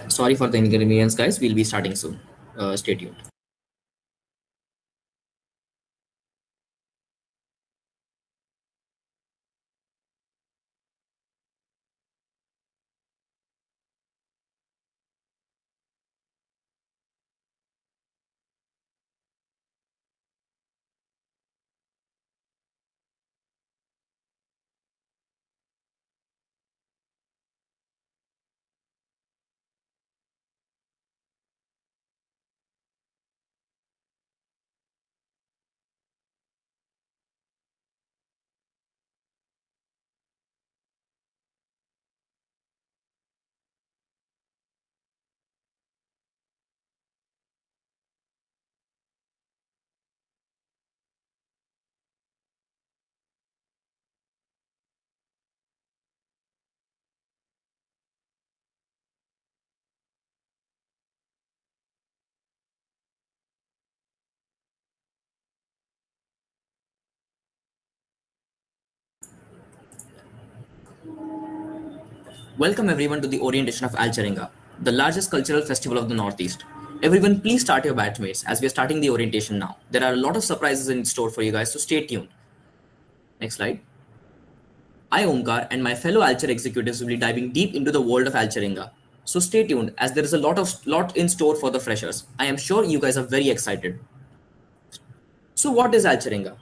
Yeah, sorry for the inconvenience, guys. We'll be starting soon. Stay tuned. Welcome everyone to the orientation of Alcheringa, the largest cultural festival of the Northeast. Everyone, please start your batchmates as we are starting the orientation now. There are a lot of surprises in store for you guys, so stay tuned. Next slide. I, Omkar, and my fellow Alcher executives will be diving deep into the world of Alcheringa. So stay tuned as there is a lot in store for the freshers. I am sure you guys are very excited. So what is Alcheringa?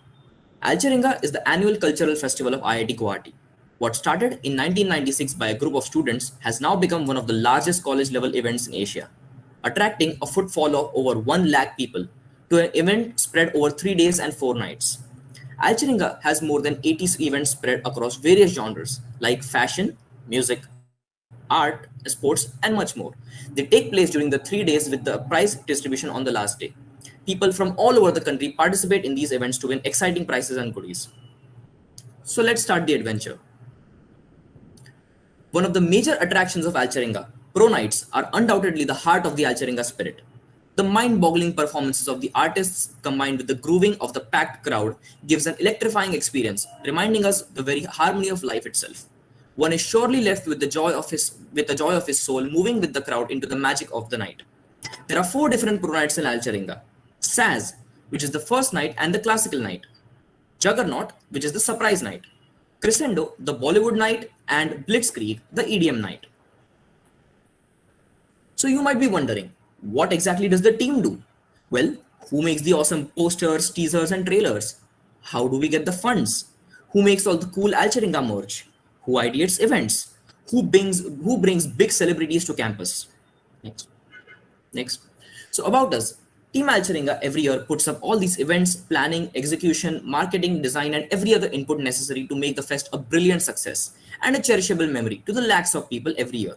Alcheringa is the annual cultural festival of Iitg Guwahati. What started in 1996 by a group of students has now become one of the largest college-level events in Asia, attracting a footfall of over 1 lakh people to an event spread over 3 days and 4 nights. Alcheringa has more than 80 events spread across various genres like fashion, music, art, sports, and much more. They take place during the 3 days with the prize distribution on the last day. People from all over the country participate in these events to win exciting prizes and goodies. So let's start the adventure. One of the major attractions of Alcheringa, Pro Nights, are undoubtedly the heart of the Alcheringa spirit. The mind-boggling performances of the artists combined with the grooving of the packed crowd gives an electrifying experience, reminding us the very harmony of life itself. One is surely left with the joy of his soul moving with the crowd into the magic of the night. There are 4 different Pro Nights in Alcheringa. Saz, which is the first night and the classical night. Juggernaut, which is the surprise night. Crescendo, the Bollywood night, and Blitzkrieg, the EDM night. So you might be wondering, what exactly does the team do? Well, who makes the awesome posters, teasers, and trailers? How do we get the funds? Who makes all the cool Alcheringa merch? Who ideates events? Who brings big celebrities to campus? Next. So about us, Team Alcheringa every year puts up all these events, planning, execution, marketing, design, and every other input necessary to make the fest a brilliant success and a cherishable memory to the lakhs of people every year.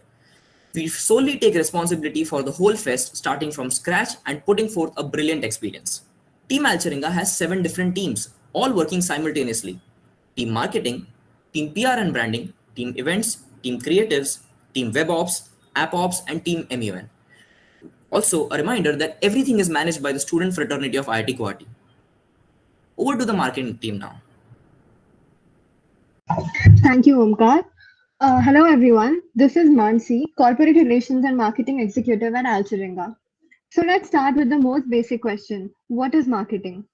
We solely take responsibility for the whole fest, starting from scratch and putting forth a brilliant experience. Team Alcheringa has 7 different teams, all working simultaneously. Team Marketing, Team PR and Branding, Team Events, Team Creatives, Team Web Ops, App Ops, and Team MUN. Also, a reminder that everything is managed by the student fraternity of Iitg Guwahati. Over to the marketing team now. Thank you, Omkar. Hello, everyone. This is Mansi, Corporate Relations and Marketing Executive at Alcheringa. So let's start with the most basic question. What is marketing?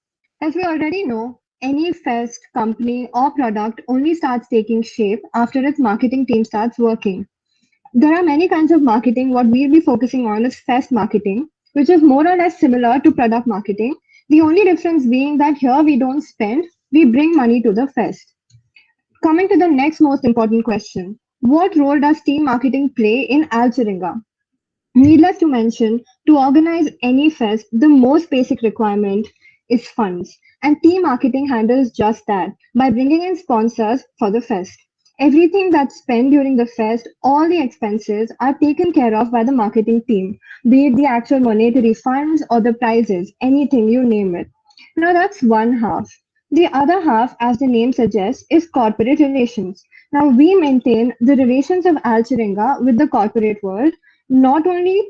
As we already know, any fest, company, or product only starts taking shape after its marketing team starts working. There are many kinds of marketing. What we'll be focusing on is fest marketing, which is more or less similar to product marketing. The only difference being that here we don't spend, we bring money to the fest. Coming to the next most important question, what role does team marketing play in Alcheringa? Needless to mention, to organize any fest, the most basic requirement is funds. And team marketing handles just that by bringing in sponsors for the fest. Everything that's spent during the fest, all the expenses are taken care of by the marketing team, be it the actual monetary funds or the prizes, anything, you name it. Now that's one half. The other half, as the name suggests, is corporate relations. Now we maintain the relations of Alcheringa with the corporate world, not only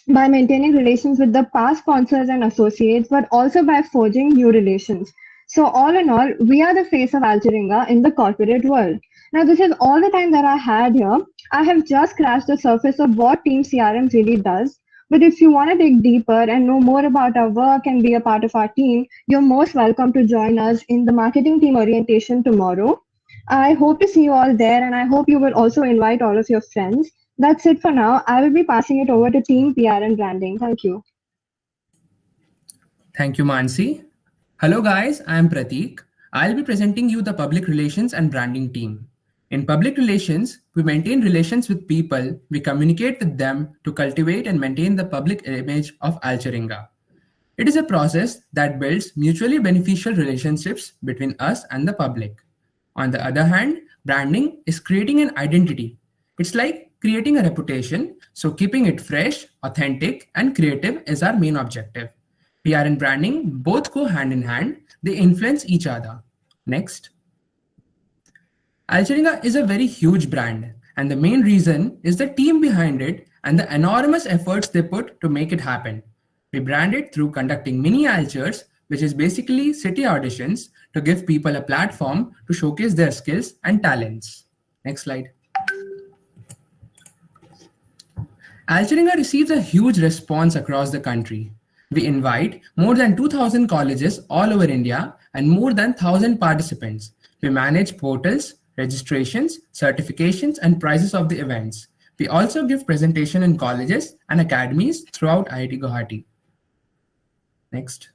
by maintaining relations with the past sponsors and associates, but also by forging new relations. So all in all, we are the face of Alcheringa in the corporate world. Now, this is all the time that I had here. I have just scratched the surface of what Team CRM really does. But if you want to dig deeper and know more about our work and be a part of our team, you're most welcome to join us in the marketing team orientation tomorrow. I hope to see you all there, and I hope you will also invite all of your friends. That's it for now. I will be passing it over to Team PR and Branding. Thank you. Thank you, Mansi. Hello guys, I am Prateek. I'll be presenting you the public relations and branding team. In public relations, we maintain relations with people, we communicate with them to cultivate and maintain the public image of Alcheringa. It is a process that builds mutually beneficial relationships between us and the public. On the other hand, branding is creating an identity. It's like creating a reputation, so keeping it fresh, authentic, and creative is our main objective. PR and branding both go hand in hand, they influence each other. Next. Alcheringa is a very huge brand, and the main reason is the team behind it and the enormous efforts they put to make it happen. We brand it through conducting mini Alchers, which is basically city auditions to give people a platform to showcase their skills and talents. Next slide. Alcheringa receives a huge response across the country. We invite more than 2,000 colleges all over India and more than 1,000 participants. We manage portals, registrations, certifications, and prizes of the events. We also give presentation in colleges and academies throughout Iitg Guwahati. Next.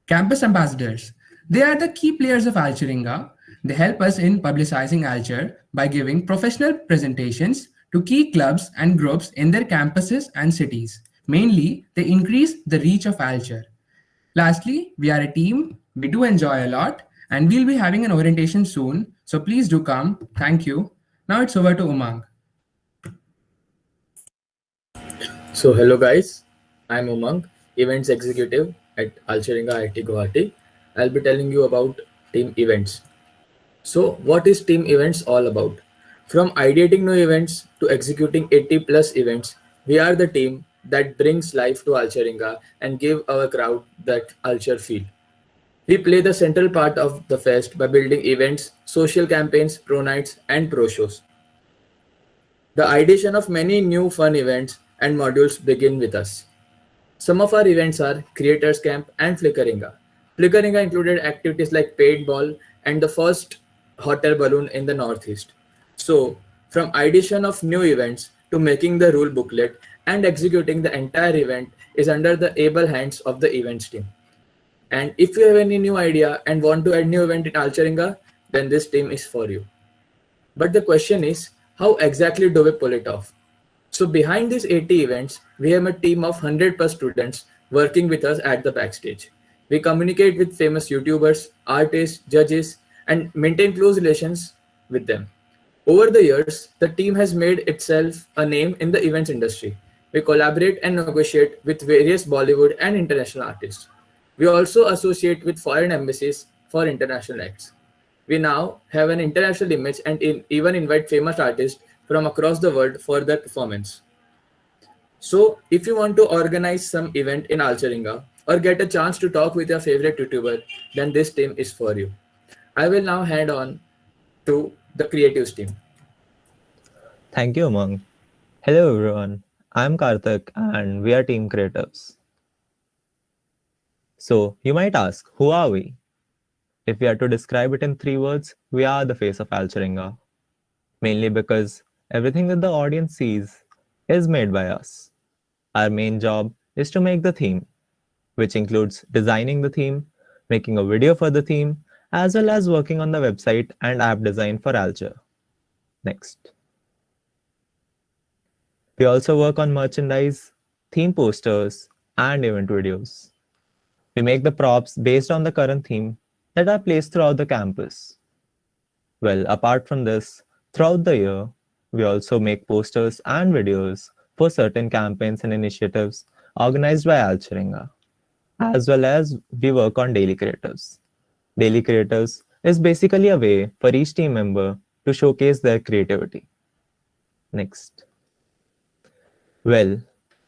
Campus ambassadors. They are the key players of Alcheringa. They help us in publicizing Alcher by giving professional presentations to key clubs and groups in their campuses and cities. Mainly, they increase the reach of Alcher. Lastly, we are a team, we do enjoy a lot, and we'll be having an orientation soon, so please do come. Thank you. Now it's over to Umang. So hello guys, I'm Umang, Events Executive at Alcheringa Iitg Guwahati. I'll be telling you about team events. So what is team events all about? From ideating new events to executing 80 plus events, we are the team that brings life to Alcheringa and give our crowd that Alcher feel. We play the central part of the fest by building events, social campaigns, pro nights, and pro shows. The ideation of many new fun events and modules begin with us. Some of our events are Creators Camp and Flickeringa. Flickeringa included activities like paintball and the first hot air balloon in the Northeast. So, from ideation of new events to making the rule booklet and executing the entire event is under the able hands of the events team. And if you have any new idea and want to add new event in Alcheringa, then this team is for you. But the question is, how exactly do we pull it off? So behind these 80 events, we have a team of 100 plus students working with us at the backstage. We communicate with famous YouTubers, artists, judges, and maintain close relations with them. Over the years, the team has made itself a name in the events industry. We collaborate and negotiate with various Bollywood and international artists. We also associate with foreign embassies for international acts. We now have an international image and even invite famous artists from across the world for their performance. So, if you want to organize some event in Alcheringa or get a chance to talk with your favorite YouTuber, then this team is for you. I will now hand on to the creatives team. Thank you, Umang. Hello, everyone. I'm Karthik, and we are Team Creatives. So, you might ask, who are we? If we are to describe it in 3 words, we are the face of Alcheringa. Mainly because everything that the audience sees is made by us. Our main job is to make the theme, which includes designing the theme, making a video for the theme, as well as working on the website and app design for Alcher. Next. We also work on merchandise, theme posters, and event videos. We make the props based on the current theme that are placed throughout the campus. Well, apart from this, throughout the year, we also make posters and videos for certain campaigns and initiatives organized by Alcheringa, as well as we work on daily creatives. Daily creatives is basically a way for each team member to showcase their creativity. Next. Well,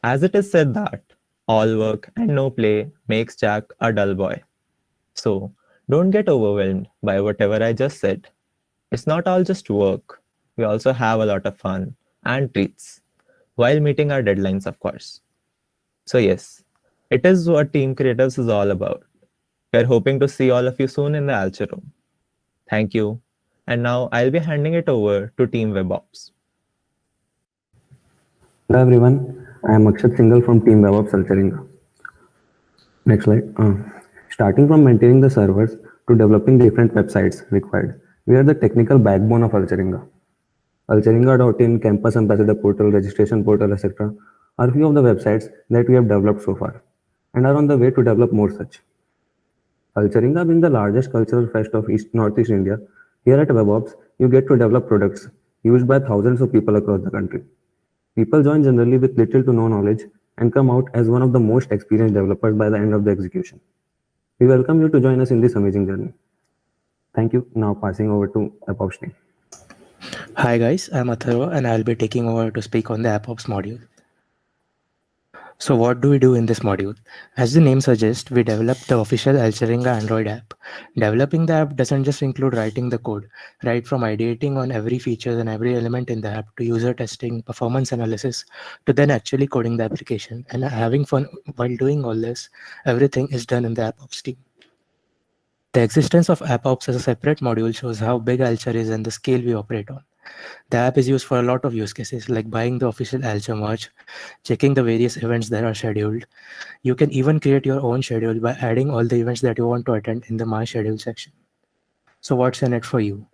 as it is said that all work and no play makes Jack a dull boy. So don't get overwhelmed by whatever I just said. It's not all just work. We also have a lot of fun and treats while meeting our deadlines, of course. So yes, it is what Team Creatives is all about. We're hoping to see all of you soon in the Alchir room. Thank you. And now I'll be handing it over to Team WebOps. Hello everyone, I am 𝗔𝗹𝗰𝗵𝗲𝗍 from Team WebOps Alcheringa. Next slide. Starting from maintaining the servers to developing different websites required, we are the technical backbone of Alcheringa. Alcheringa.in, Campus Ambassador Portal, Registration Portal, etc. are few of the websites that we have developed so far and are on the way to develop more such. Alcheringa being the largest cultural fest of Northeast India, here at WebOps, you get to develop products used by thousands of people across the country. People join generally with little to no knowledge and come out as one of the most experienced developers by the end of the execution. We welcome you to join us in this amazing journey. Thank you. Now passing over to WebOps team. Hi guys, I'm 𝗢𝗳𝗃𝗏 and I'll be taking over to speak on the AppOps module. So what do we do in this module? As the name suggests, we develop the official Alcheringa Android app. Developing the app doesn't just include writing the code, right from ideating on every feature and every element in the app to user testing, performance analysis, to then actually coding the application and having fun while doing all this. Everything is done in the AppOps team. The existence of AppOps as a separate module shows how big Alchir is and the scale we operate on. The app is used for a lot of use cases like buying the official Alchir merch, checking the various events that are scheduled. You can even create your own schedule by adding all the events that you want to attend in the My Schedule section. So what's in it for you?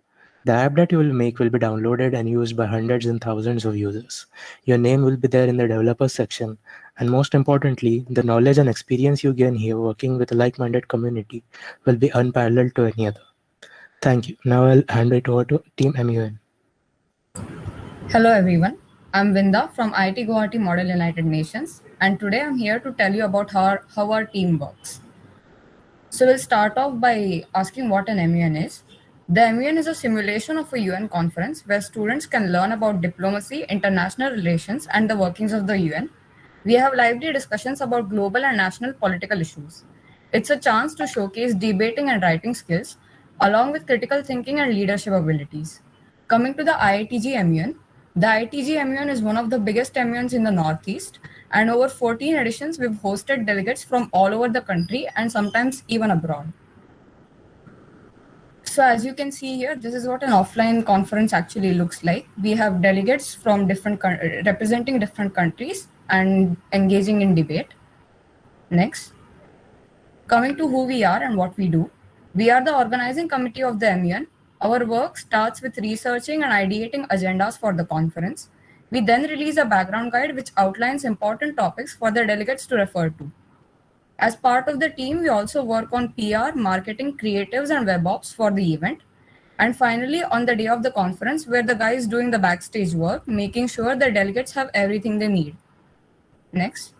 The app that you will make will be downloaded and used by hundreds and thousands of users. Your name will be there in the developers section. And most importantly, the knowledge and experience you gain here working with a like-minded community will be unparalleled to any other. Thank you. Now I'll hand it over to Team MUN. Hello everyone, I'm Vinda from Iitg Guwahati Model United Nations, and today I'm here to tell you about how our team works. So we'll start off by asking what an MUN is. The MUN is a simulation of a UN conference where students can learn about diplomacy, international relations, and the workings of the UN. We have lively discussions about global and national political issues. It's a chance to showcase debating and writing skills, along with critical thinking and leadership abilities. Coming to the Iitg MUN, the Iitg MUN is one of the biggest MUNs in the Northeast, and over 14 editions we've hosted delegates from all over the country and sometimes even abroad. So as you can see here, this is what an offline conference actually looks like. We have delegates from representing different countries and engaging in debate. Next. Coming to who we are and what we do. We are the organizing committee of the MUN. Our work starts with researching and ideating agendas for the conference. We then release a background guide which outlines important topics for the delegates to refer to. As part of the team, we also work on PR, marketing, creatives, and web ops for the event. And finally, on the day of the conference, we're the guys doing the backstage work, making sure the delegates have everything they need. Next.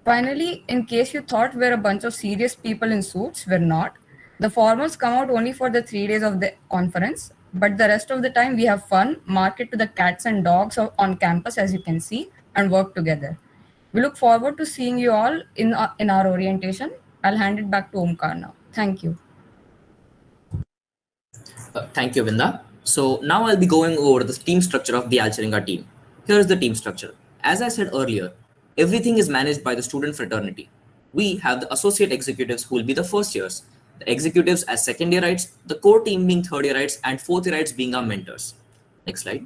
Finally, in case you thought we're a bunch of serious people in suits, we're not. The formals come out only for the 3 days of the conference, but the rest of the time we have fun, market to the cats and dogs on campus, as you can see, and work together. We look forward to seeing you all in our orientation. I'll hand it back to Omkar now. Thank you. Thank you, Vinda. So now I'll be going over the team structure of the Alcheringa team. Here's the team structure. As I said earlier, everything is managed by the student fraternity. We have the associate executives who will be the first years, the executives as second yearites, the core team being third yearites, and fourth yearites being our mentors. Next slide.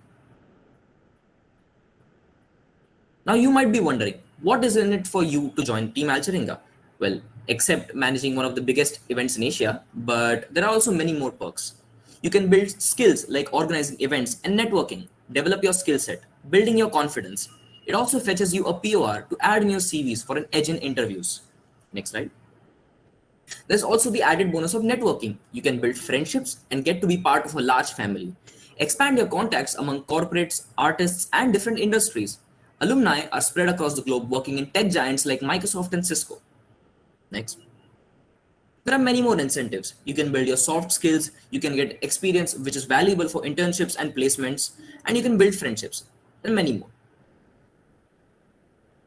Now you might be wondering, what is in it for you to join Team Alcheringa? Well, except managing one of the biggest events in Asia, but there are also many more perks. You can build skills like organizing events and networking, develop your skill set, building your confidence. It also fetches you a POR to add in your CVs for an edge in interviews. Next slide. There's also the added bonus of networking. You can build friendships and get to be part of a large family. Expand your contacts among corporates, artists, and different industries. Alumni are spread across the globe working in tech giants like Microsoft and Cisco. Next. There are many more incentives. You can build your soft skills, you can get experience which is valuable for internships and placements, and you can build friendships, and many more.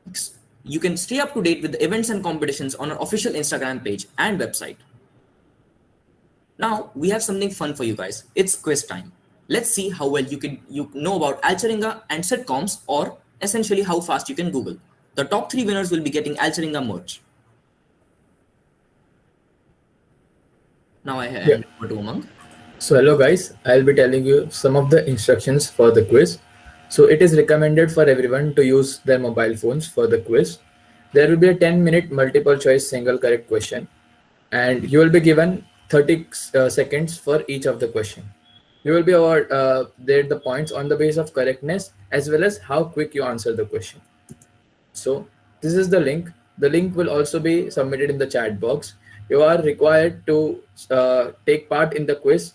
Next. You can stay up to date with the events and competitions on our official Instagram page and website. Now we have something fun for you guys. It's quiz time. Let's see how well you know about Alcheringa and sitcoms, or essentially how fast you can Google. The top 3 winners will be getting Alcheringa merch. Now I hand over to Umang. So hello guys, I'll be telling you some of the instructions for the quiz. So it is recommended for everyone to use their mobile phones for the quiz. There will be a 10-minute multiple choice single correct question, and you will be given 30 seconds for each of the question. You will be awarded the points on the basis of correctness as well as how quick you answer the question. So this is the link. The link will also be submitted in the chat box. You are required to take part in the quiz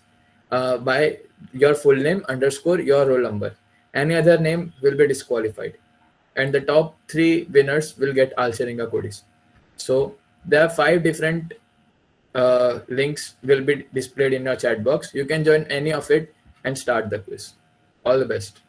by your full name underscore your roll number. Any other name will be disqualified. And the top 3 winners will get Alcheringa goodies. So there are 5 different links will be displayed in your chat box. You can join any of it and start the quiz. All the best.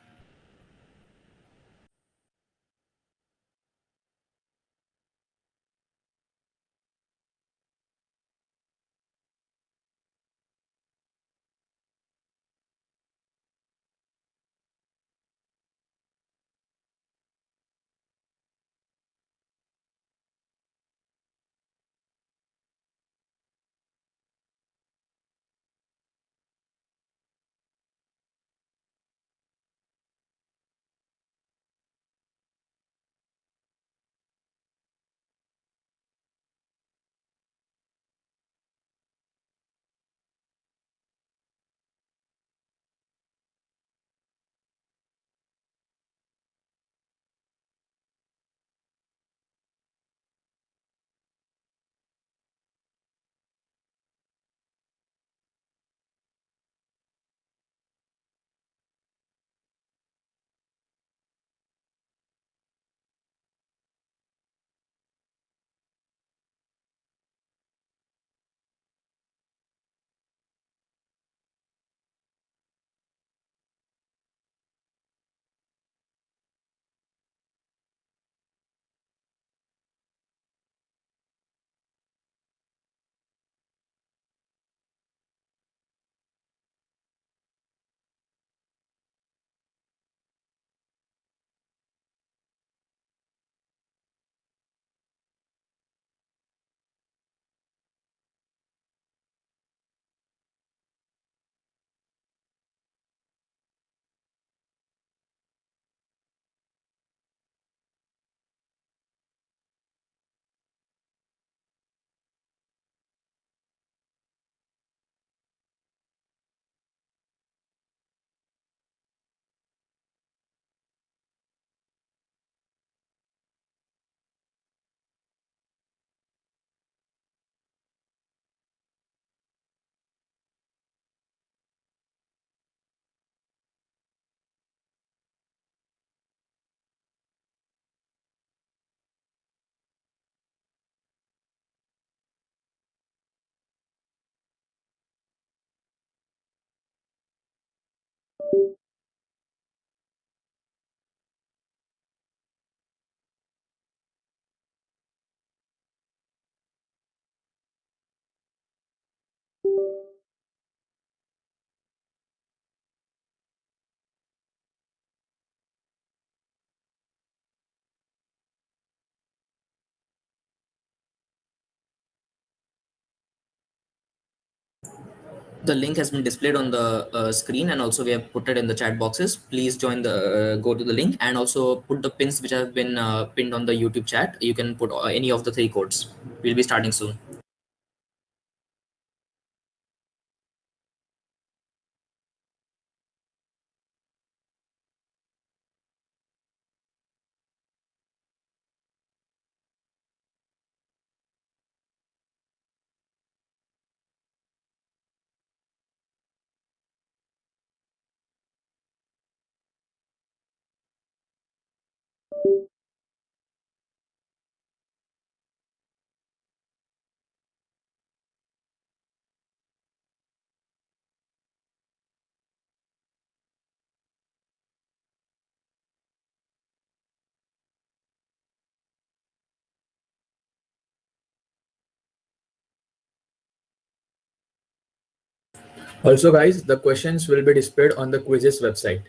The link has been displayed on the screen, and also we have put it in the chat boxes. Please join the go to the link, and also put the pins which have been pinned on the YouTube chat. You can put any of the 3 codes. We'll be starting soon. Also guys, the questions will be displayed on the quizzes website.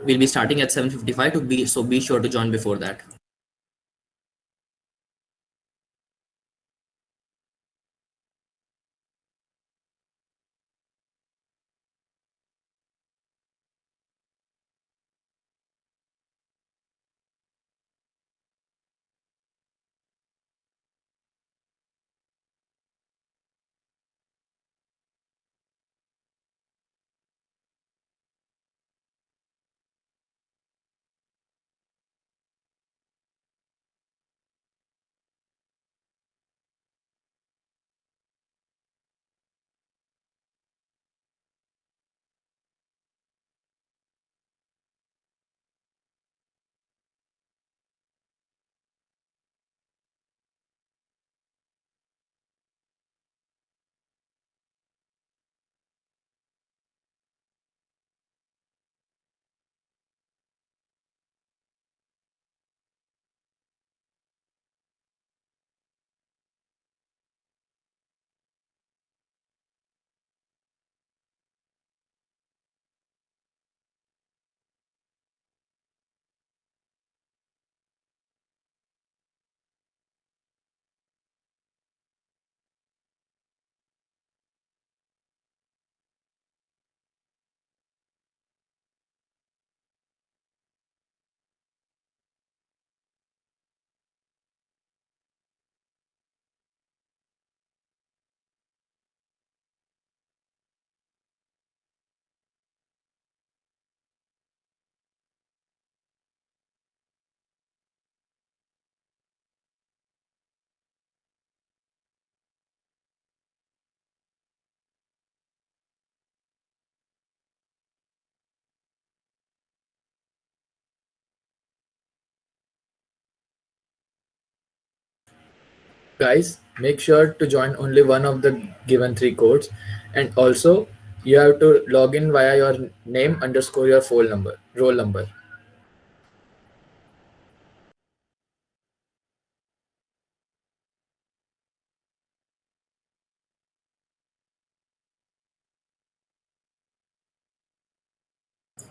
We'll be starting at 7:55 so be sure to join before that. Guys, make sure to join only one of the given 3 codes, and also you have to log in via your name underscore your roll number.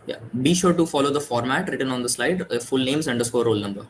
Yeah, be sure to follow the format written on the slide, full names underscore roll number.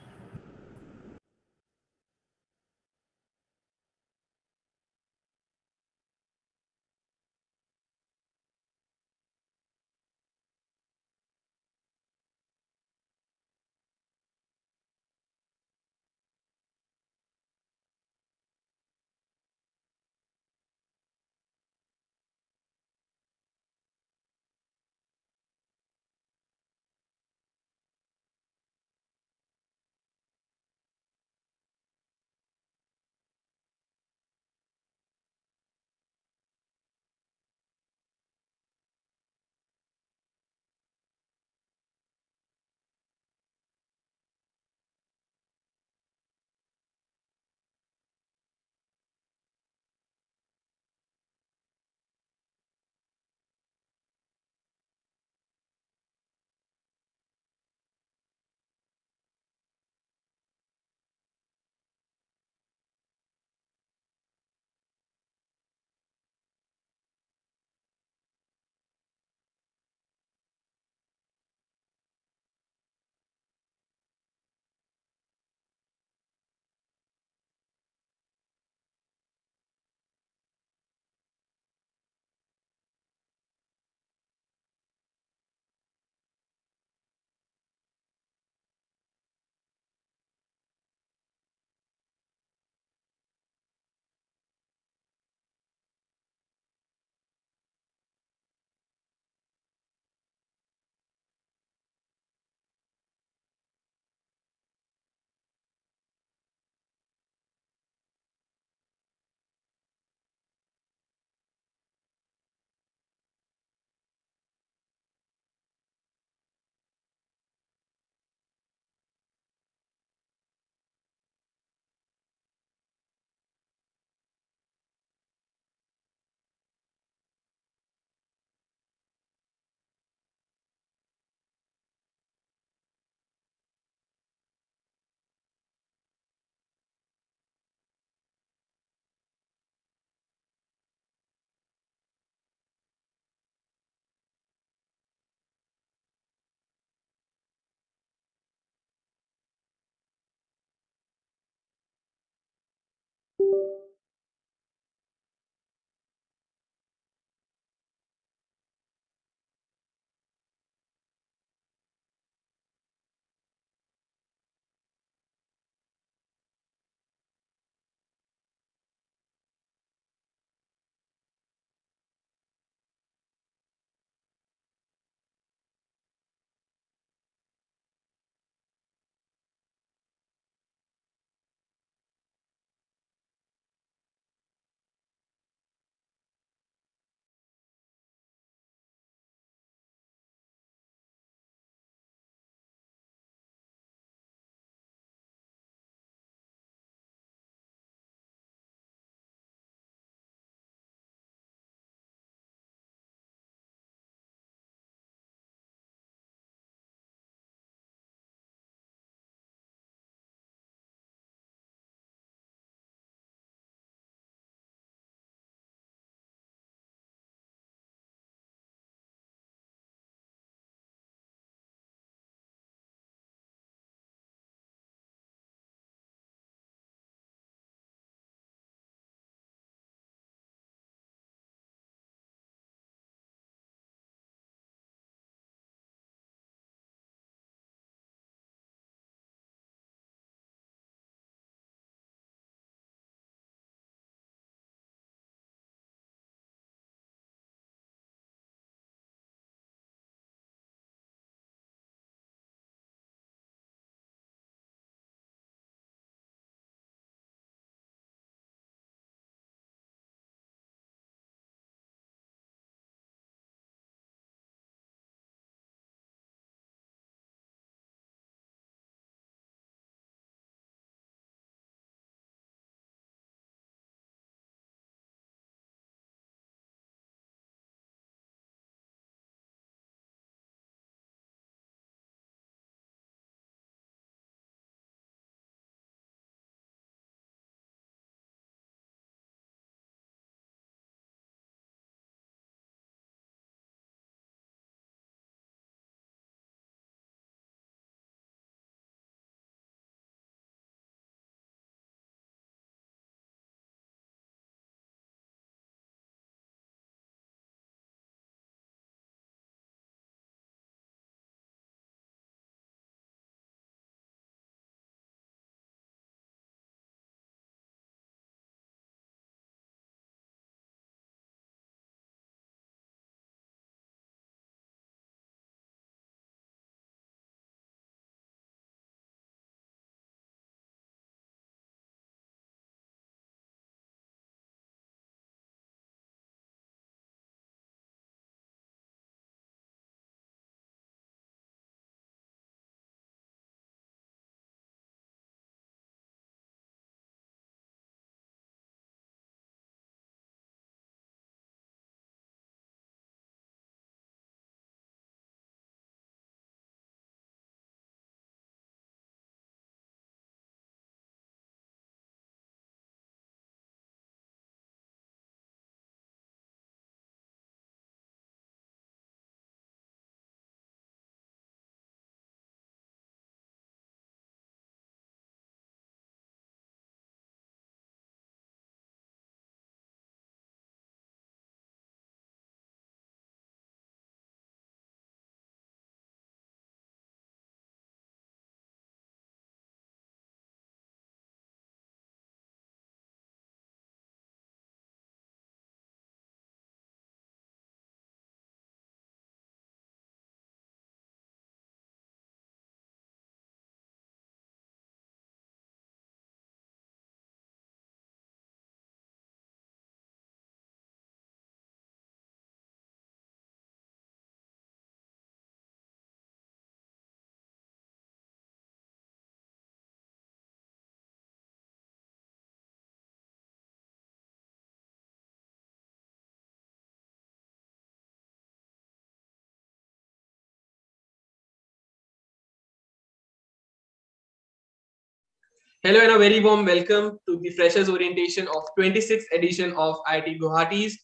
Hello and a very warm welcome to the Freshers Orientation of 26th edition of IIT Guwahati's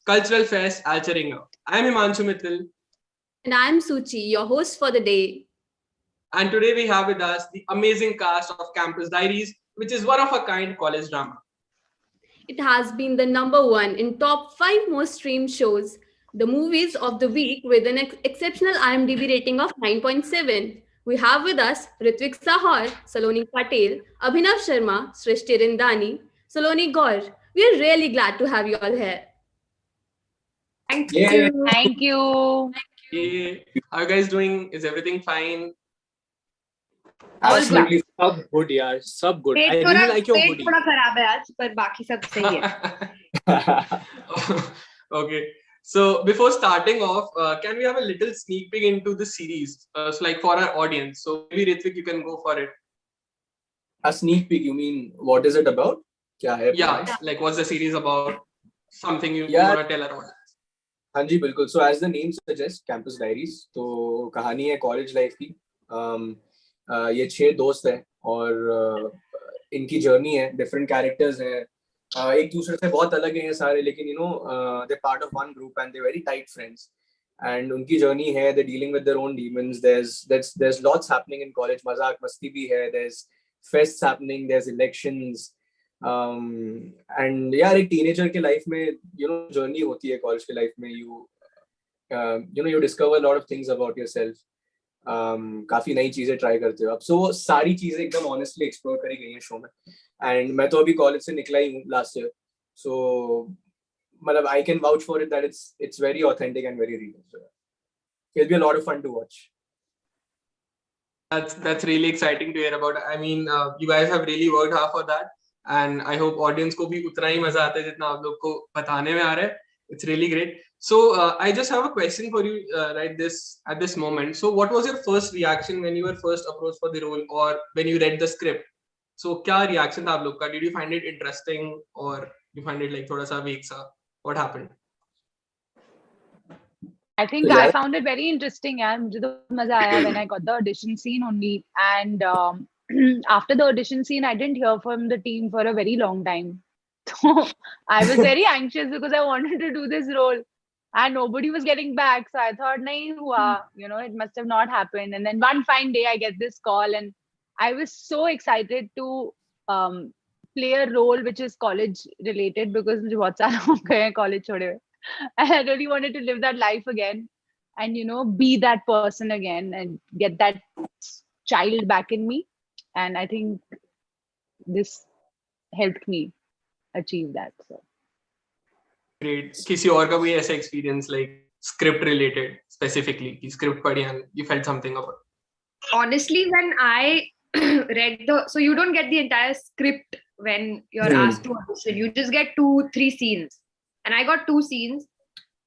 Cultural Fest Alcheringa. I am 𝗦𝘁𝗂𝗶𝗍𝗆. And I am Suchi, your host for the day. And today we have with us the amazing cast of Campus Diaries, which is one of a kind college drama. It has been the #1 in top 5 most streamed shows, the movies of the week with an exceptional IMDb rating of 9.7. We have with us Ritwik Sahar, Saloni Patel, Abhinav Sharma, Srishti Rindani, Saloni Gaur. We are really glad to have you all here. Thank Yeah. you. Thank you. Hey, how are you guys doing? Is everything fine? Absolutely. Sub good, yaar. Sub good. I pet really like your pet hoodie. थोड़ा खराब है आज, पर बाकी सब सही है. Okay. So before starting off, can we have a little sneak peek into the series? So like for our audience. So maybe Ritwik, you can go for it. A sneak peek, you mean what is it about? Kya hai? Yeah, like what's the series about? Something you Yeah. want to tell our audience. हाँ जी बिल्कुल. So as the name suggests, Campus Diaries. तो कहानी है college life की. ये 6 दोस्त हैं और इनकी जर्नी है. डिफरेंट कैरेक्टर्स हैं. एक दूसरे से बहुत अलग हैं ये सारे, लेकिन they're part of one group and they're very tight friends. And उनकी जर्नी है, they're dealing with their own demons. There's lots happening in college. मजाक मस्ती भी है. There's fests happening. There's elections. And यार एक teenager के life में journey होती है college के life में. You discover a lot of things about yourself. काफी नई चीजें ट्राई करते हो आप. सो वो सारी चीजें एकदम ऑनेस्टली एक्सप्लोर करी गई हैं शो में. एंड मैं तो अभी कॉलेज से निकला ही हूँ लास्ट ईयर. सो मतलब I can vouch for it that it's very authentic and very real. It will be a lot of fun to watch. That's really exciting to hear about. I mean, you guys have really worked hard for that, and I hope audience को भी उतना ही मजा आता है जितना आप लोग को बताने में आ रहा है. It's really great. So I just have a question for you at this moment. So what was your first reaction when you were first approached for the role, or when you read the script? So क्या reaction था आप लोग का? Did you find it interesting, or you find it like थोड़ा सा weak सा? What happened? I think I found it very interesting. यार मुझे तो मजा आया when I got the audition scene only. And after the audition scene, I didn't hear from the team for a very long time. So I was very anxious because I wanted to do this role. And nobody was getting back. So I thought, nahi hua, it must have not happened. And then one fine day I get this call and I was so excited to play a role which is college related because मुझे बहुत साल हो गए हैं college छोड़े हुए. And I really wanted to live that life again and, be that person again and get that child back in me. And I think this helped me achieve that. So. Great. किसी और का कोई ऐसा experience like script related specifically कि script पढ़ी and you felt something about? Honestly, when I read so you don't get the entire script when you're asked to audition. You just get 2-3 scenes. And I got 2 scenes.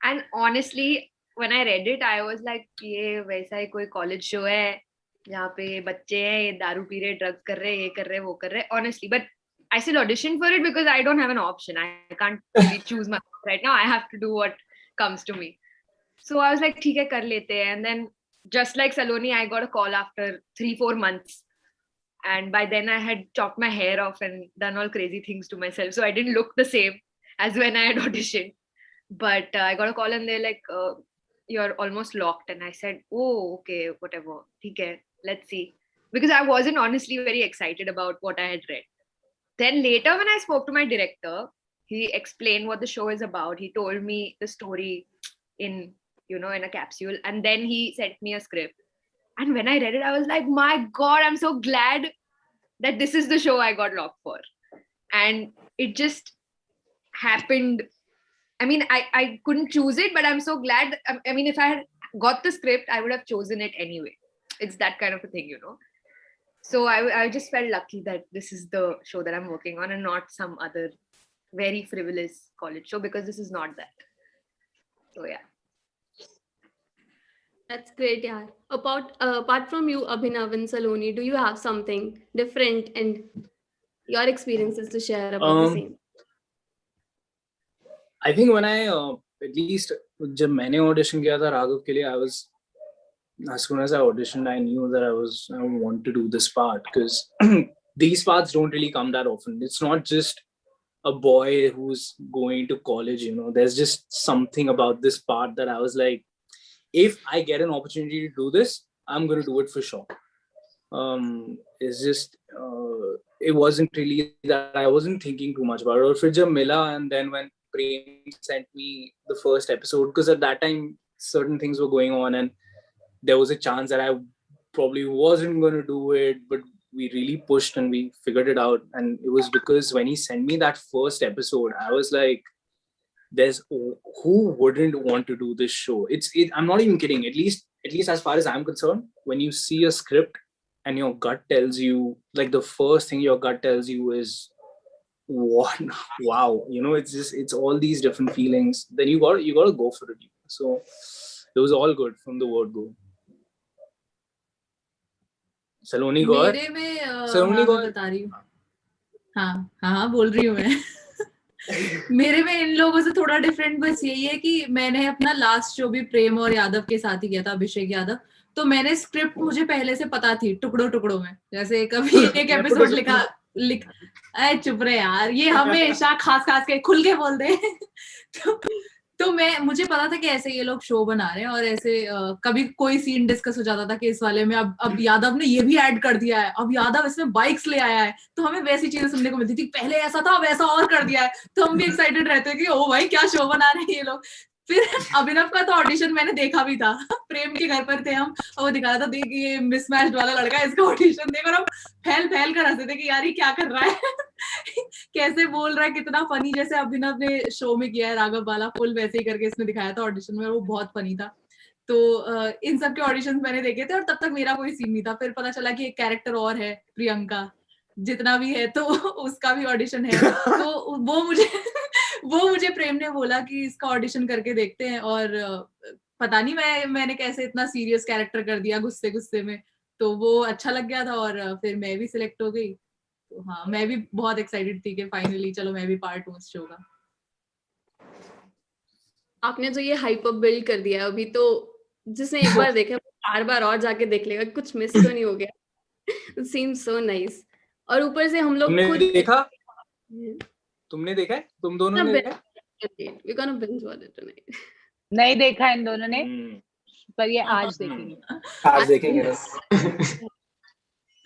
And honestly, when I read it, I was like, ये वैसा ही कोई college show है जहाँ पे बच्चे हैं, ये दारू पी रहे, drugs कर रहे, ये कर रहे, वो कर रहे. Honestly, but I still auditioned for it because I don't have an option. I can't really choose my right now. I have to do what comes to me. So I was like, ठीक है कर लेते हैं. And then just like Saloni, I got a call after 3-4 months. And by then I had chopped my hair off and done all crazy things to myself. So I didn't look the same as when I had auditioned. But I got a call and they're like, you're almost locked. And I said, oh, okay, whatever. Okay, let's see. Because I wasn't honestly very excited about what I had read. Then later when I spoke to my director, he explained what the show is about. He told me the story in a capsule. And then he sent me a script. And when I read it, I was like, my God, I'm so glad that this is the show I got locked for. And it just happened. I mean, I couldn't choose it, but I'm so glad. I mean, if I had got the script, I would have chosen it anyway. It's that kind of a thing, So I just felt lucky that this is the show that I'm working on and not some other very frivolous college show, because this is not that. So yeah. That's great, yeah. Apart from you, Abhinav and Saloni, do you have something different and your experiences to share about the same? I think when I at least जब मैंने audition किया था राघव के लिए, I was, as soon as I auditioned, I knew that I want to do this part, because these paths don't really come that often. It's not just a boy who's going to college, you know. There's just something about this part that I was like, if I get an opportunity to do this, I'm going to do it for sure. It's just, it wasn't really that I wasn't thinking too much about it. Or फिर जब मिला, and then when Prem sent me the first episode, because at that time certain things were going on and there was a chance that I probably wasn't going to do it, but we really pushed and we figured it out. And it was because when he sent me that first episode, I was like, who wouldn't want to do this show? I'm not even kidding. At least as far as I'm concerned, when you see a script and your gut tells you, like, the first thing your gut tells you is, what? Wow, you know, it's all these different feelings. Then you got to go for it. So it was all good from the word go. सलोनी गौर, मेरे में सलोनी गौर बता रही हूँ. हाँ बोल रही हूँ मैं. मेरे में इन लोगों से थोड़ा डिफरेंट बस यही है कि मैंने अपना लास्ट शो भी प्रेम और यादव के साथ ही किया था, अभिषेक यादव. तो मैंने स्क्रिप्ट मुझे पहले से पता थी टुकड़ों में. जैसे कभी एक एपिसोड चुप रहे यार, ये हमेशा खास के खुल के बोल दे. तो मुझे पता था कि ऐसे ये लोग शो बना रहे हैं, और ऐसे कभी कोई सीन डिस्कस हो जाता था कि इस वाले में अब यादव ने ये भी ऐड कर दिया है, अब यादव इसमें बाइक्स ले आया है, तो हमें वैसी चीजें सुनने को मिलती थी. पहले ऐसा था, अब ऐसा और कर दिया है, तो हम भी एक्साइटेड रहते हैं कि ओ भाई क्या शो बना रहे हैं ये लोग. फिर अभिनव का तो ऑडिशन मैंने देखा भी था. प्रेम के घर पर थे हम, और वो दिखा रहा था, देख ये मिसमैच्ड वाला लड़का है, इसका ऑडिशन देख. और हम फैल कर हंसते थे कि यार ये क्या कर रहा है, कैसे बोल रहा है, कितना फनी. जैसे अभिनव ने शो में किया है राघव वाला, फुल वैसे ही करके इसमें दिखाया था ऑडिशन में, वो बहुत फनी था. तो इन सब के ऑडिशन मैंने देखे थे, और तब तक मेरा कोई सीन नहीं था. फिर पता चला कि एक कैरेक्टर और है, प्रियंका जितना भी है, तो उसका भी ऑडिशन है. तो वो मुझे प्रेम ने बोला कि इसका ऑडिशन करके देखते हैं. और पता नहीं मैंने कैसे इतना सीरियस कैरेक्टर कर दिया गुस्से में, तो वो अच्छा लग गया था, और फिर मैं भी सिलेक्ट हो गई. तो हाँ, मैं भी बहुत एक्साइटेड थी कि फाइनली चलो मैं भी पार्ट हूँ इस शो का. आपने जो ये हाइप अप बिल्ड कर दिया है अभी, तो जिसने एक बार देखा बार बार और जाके देख लेगा, कुछ मिस तो नहीं हो गया. It seems so nice. और ऊपर से हम लोग तुमने देखा है? तुम दोनों ने देखा है? We're gonna binge watch it tonight. नहीं देखा इन दोनों ने, पर ये आज देखेंगे.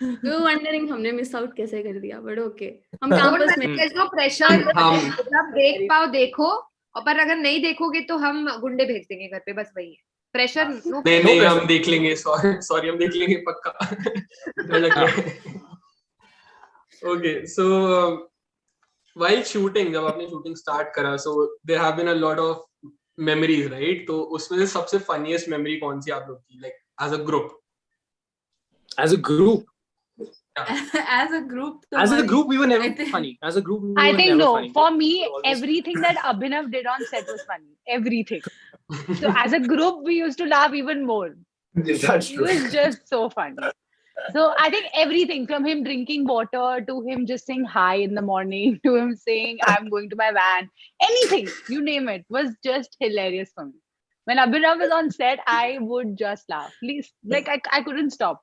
We were wondering हमने मिस आउट कैसे कर दिया, बट ओके. हम कैंपस में जो प्रेशर, जब देख पाओ देखो, और पर अगर नहीं देखोगे तो हम गुंडे भेज देंगे घर पे, बस वही है. प्रेशर नहीं हम देख लेंगे. सॉरी हम देख लेंगे पक्का. Okay, so while shooting, जब आपने shooting start करा, so there have been a lot of memories, right? तो उसमें से सबसे funniest memory कौन सी आप लोग की, like as a group? As a group, we were never funny. As a group, we were I think never no. funny. For me, everything that Abhinav did on set was funny. Everything. So as a group, we used to laugh even more. That's true. It was just so funny. So I think everything, from him drinking water to him just saying hi in the morning to him saying I'm going to my van, anything, you name it, was just hilarious for me. When Abhinav was on set, I would just laugh. Please, like I couldn't stop.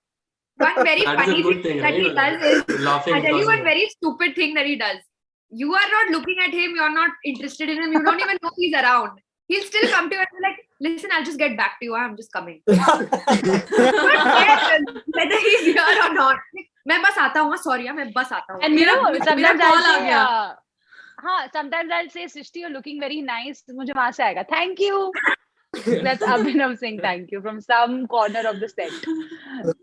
One very That is a funny good thing thing, that he right? does is, Laughing I tell you because one of very stupid thing that he does. You are not looking at him, you're not interested in him, you don't even know he's around. He'll still come to you and be like, listen, I'll just get back to you, I'm just coming. Whether he's here or not. मैं बस आता हूँ, sorry, मैं बस आता हूँ. And you know, sometimes call uh I'll गया. say, sometimes I'll say, Srishti, you're looking very nice. मुझे वहाँ से आएगा. Thank you. That's Abhinav saying thank you from some corner of the set.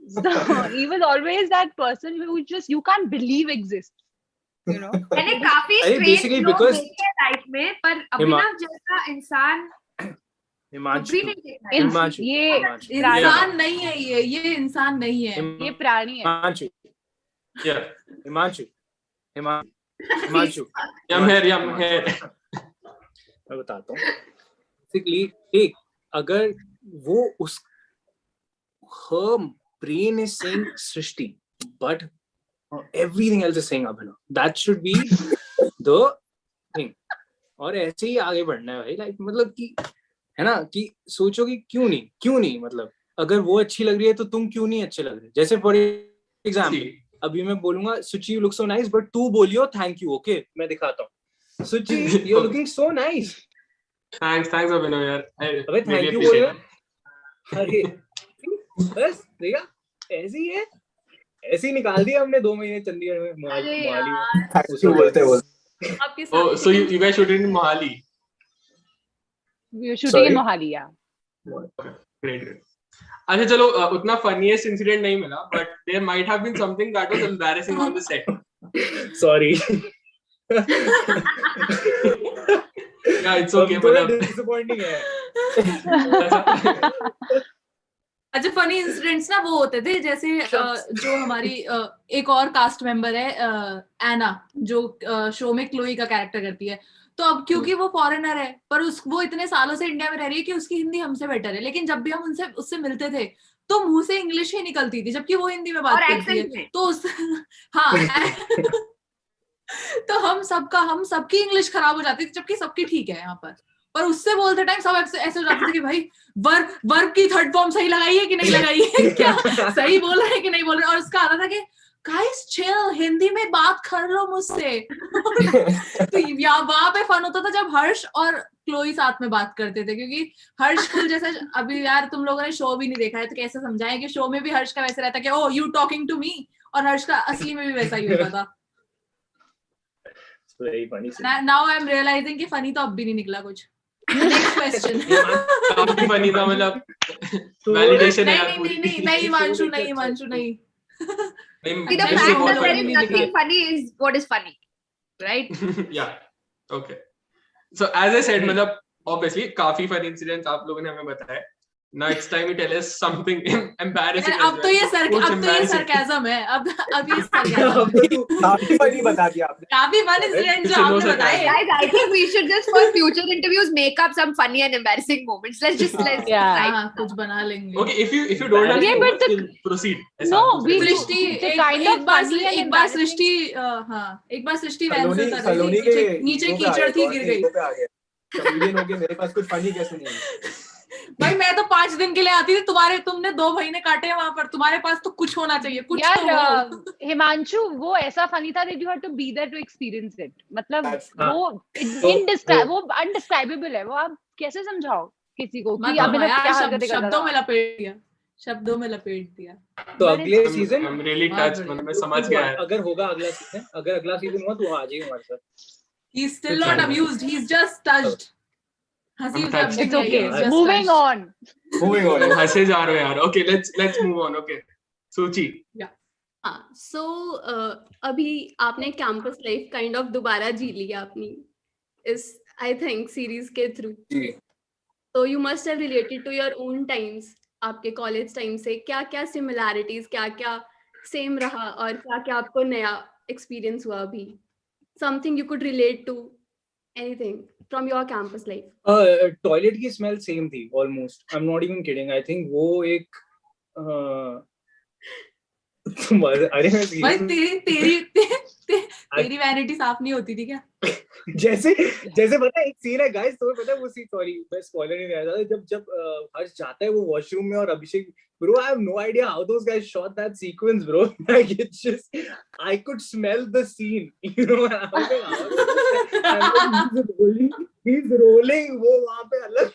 So he was always that person who just you can't believe exists. You know. मैंने काफी basically strange लोग because देखे हैं life में, पर अभिनव जैसा इंसान हिमांशु, ये इंसान नहीं है, ये इंसान नहीं है, ये प्राणी है. हिमांशु. मैं बताता हूँ. Basically, एक अगर वो उस her brain is saying Srishti, but everything else is saying Abhinav. That should be the thing. और ऐसे ही आगे बढ़ना है भाई. लाइक मतलब कि है ना, कि सोचो कि क्यों नहीं, मतलब अगर वो अच्छी लग रही है तो तुम क्यों नहीं अच्छे लग रहे. जैसे फॉर एग्जाम्पल अभी मैं बोलूंगा Suchi you look so nice, but तू बोलियो थैंक यू, ओके? मैं दिखाता हूँ। Suchi you are looking so nice. Thanks Abhinav यार, अबे थैंक यू बोल। अरे बस देखा, ऐसी है, ऐसी निकाल दिया हमने 2 महीने चंडीगढ़ में, मोहाली में। थैंक बोलते आपके साथ so you guys shooted in Mohali? We were shooting in Mohali, yeah. Great. अच्छा चलो, उतना फनीएस्ट इंसिडेंट नहीं मिला, but there might have been something that was embarrassing on the set. Sorry. या इट्स ओके, मतलब डिसअपॉइंटिंग है। अच्छा फनी इंसिडेंट्स ना वो होते थे, जैसे जो हमारी एक और कास्ट मेंबर है एना, जो शो में क्लोई का कैरेक्टर करती है। तो अब क्योंकि वो फॉरेनर है, पर वो इतने सालों से इंडिया में रह रही है कि उसकी हिंदी हमसे बेटर है, लेकिन जब भी हम उससे मिलते थे तो मुंह से इंग्लिश ही निकलती थी, जबकि वो हिंदी में बात करती है। तो हाँ तो हम सबकी इंग्लिश खराब हो जाती थी, जबकि सबकी ठीक है यहाँ पर उससे बोलते टाइम सब ऐसे हो जाते थे कि भाई वर्ब की थर्ड फॉर्म सही लगाई है कि नहीं लगाई है, क्या सही बोल रहे हैं कि नहीं बोल रहे। और उसका आता था कि गाइस चिल, हिंदी में बात कर लो मुझसे। तो वहां पे फन होता था जब हर्ष और क्लोई साथ में बात करते थे, क्योंकि हर्ष फुल जैसे, अभी यार तुम लोगों ने शो भी नहीं देखा है तो कैसे समझाएं कि शो में भी हर्ष का वैसे रहता कि ओ यू टॉकिंग टू मी, और हर्ष का असली में भी वैसा ही होता था। नाउ आई एम रियलाइजिंग कि फनी तो अब भी नहीं निकला कुछ। Next question. काफी फनी था, मतलब वैलिडेशन है यार। नहीं मानशु नहीं। See, the fact that there is nothing funny is what is funny, right? Yeah. Okay. So as I said, मतलब obviously काफी funny incidents आप लोगों ने हमें बताया। Now it's time to tell us something embarrassing. अब तो ये सरकाज़म है। अब ये सरकाज़म। काफी funny बता दिया आपने। काफी funny incident जो आपने बताए। Guys, I think we should just for future interviews make up some funny and embarrassing moments. Let's हाँ, कुछ बना लेंगे। Okay, if you don't have to proceed. No, सृष्टि एक बार सृष्टि वैन से कर रही थी, नीचे कीचड़ थी, गिर गई। कॉमेडियन हो गए, मेरे पास कुछ funny कैसे नहीं है? भाई मैं तो 5 दिन के लिए आती थी, तुमने 2 महीने काटे वहां पर, तुम्हारे पास तो कुछ होना चाहिए, कुछ यार। हिमांशु वो ऐसा फनी था that you had to be there to experience it. मतलब वो अनडिस्क्राइबेबल है, वो आप कैसे समझाओ किसी को कि आपने क्या हरकतें कर रहा। शब्दों में लपेट दिया। तो अगले सीजन I'm really touched, मतलब मैं समझ गया। अगर होगा अगला सीजन हुआ तो आ जाइए हमारे साथ। He's still not amused, he's just touched. It's okay. Moving on. हंसे जा रहे हो यार। Okay, let's move on. Okay, सूची। हाँ, so अभी आपने कैंपस लाइफ काइंड ऑफ दोबारा जी लिया अपनी इस आई थिंक सीरीज के थ्रू। तो you must have related to your own times, आपके कॉलेज टाइम से क्या क्या सिमिलैरिटीज, क्या क्या सेम रहा और क्या क्या आपको नया एक्सपीरियंस हुआ अभी। Something you could relate to, anything from your campus life? Toilet की स्मेल सेम थी almost. I'm not even kidding. I think वो एक अरे भाई तेरी वैनिटी साफ नहीं होती थी क्या? जैसे पता है एक सीन है गाइस, तुम्हें पता है वो सीन, सॉरी मैं स्पॉइलर नहीं कर रहा था, जब हर्ष जाता है वो वॉशरूम में और अभिषेक, bro I have no idea how those guys shot that sequence, bro. Like it's just I could smell the scene, you know. He's rolling, वो वहाँ पे अलग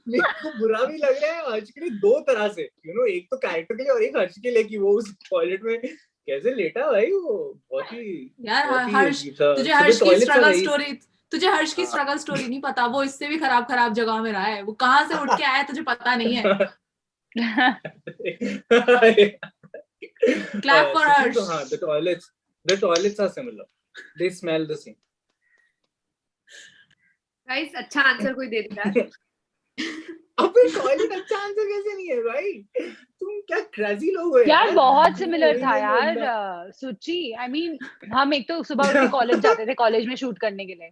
मेरे को बुरा भी लग रहा है हर्ष के लिए 2 तरह से, you know, एक तो कैरेक्टर के लिए और एक हर्ष के लिए कि वो उस टॉयलेट में कैसे लेटा भाई, वो बहुत ही यार हर्ष, तुझे हर्ष की स्ट्रगल स्टोरी नहीं पता, वो इससे भी खराब जगह में रहा है, वो कहाँ से उठ के आया तुझे पता नहीं है। Clap for Harsh. हाँ, the toilets are similar. They smell the same. Guys, अच्छा आंसर कोई दे देता है। अबे टॉयलेट अच्छा आंसर कैसे नहीं है भाई, तुम क्या क्रेजी लोग हो यार। बहुत सिमिलर था यार सुची। आई मीन हम एक तो सुबह उठ के कॉलेज जाते थे, कॉलेज में शूट करने के लिए,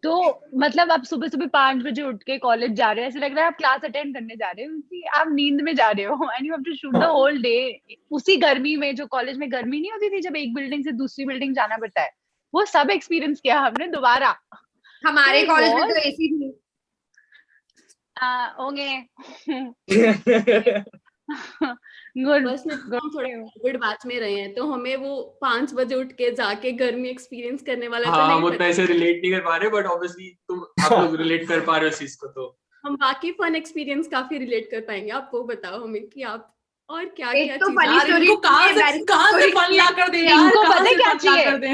तो मतलब आप सुबह 5 बजे उठ के कॉलेज जा रहे हो, ऐसे लग रहा है आप क्लास अटेंड करने जा रहे हो कि आप नींद में जा रहे हो, and you have to shoot the whole day. उसी गर्मी में, जो कॉलेज में गर्मी नहीं होती थी जब एक बिल्डिंग से दूसरी बिल्डिंग जाना पड़ता है, वो सब एक्सपीरियंस किया हमने दोबारा। हमारे कॉलेज में तो एसी थी। होंगे गुड बस में हम थोड़ा कोविड बैच में रहे हैं, तो हमें वो 5 बजे उठ के जाके गर्मी एक्सपीरियंस करने वाला तो हाँ, हम नहीं उतना ऐसे रिलेट नहीं कर पा रहे, बट ऑब्वियसली आप लोग रिलेट कर पा रहे हो इस चीज को, तो हम बाकी फन एक्सपीरियंस काफी रिलेट कर पाएंगे। आप वो बताओ हमें कि आप और क्या एक क्या तो चीजें funny यार story इनको कहाँ सुनिए, से फन ला कर दे यार, इनको कहाँ पता है से क्या फन ला कर चाहिए, दे।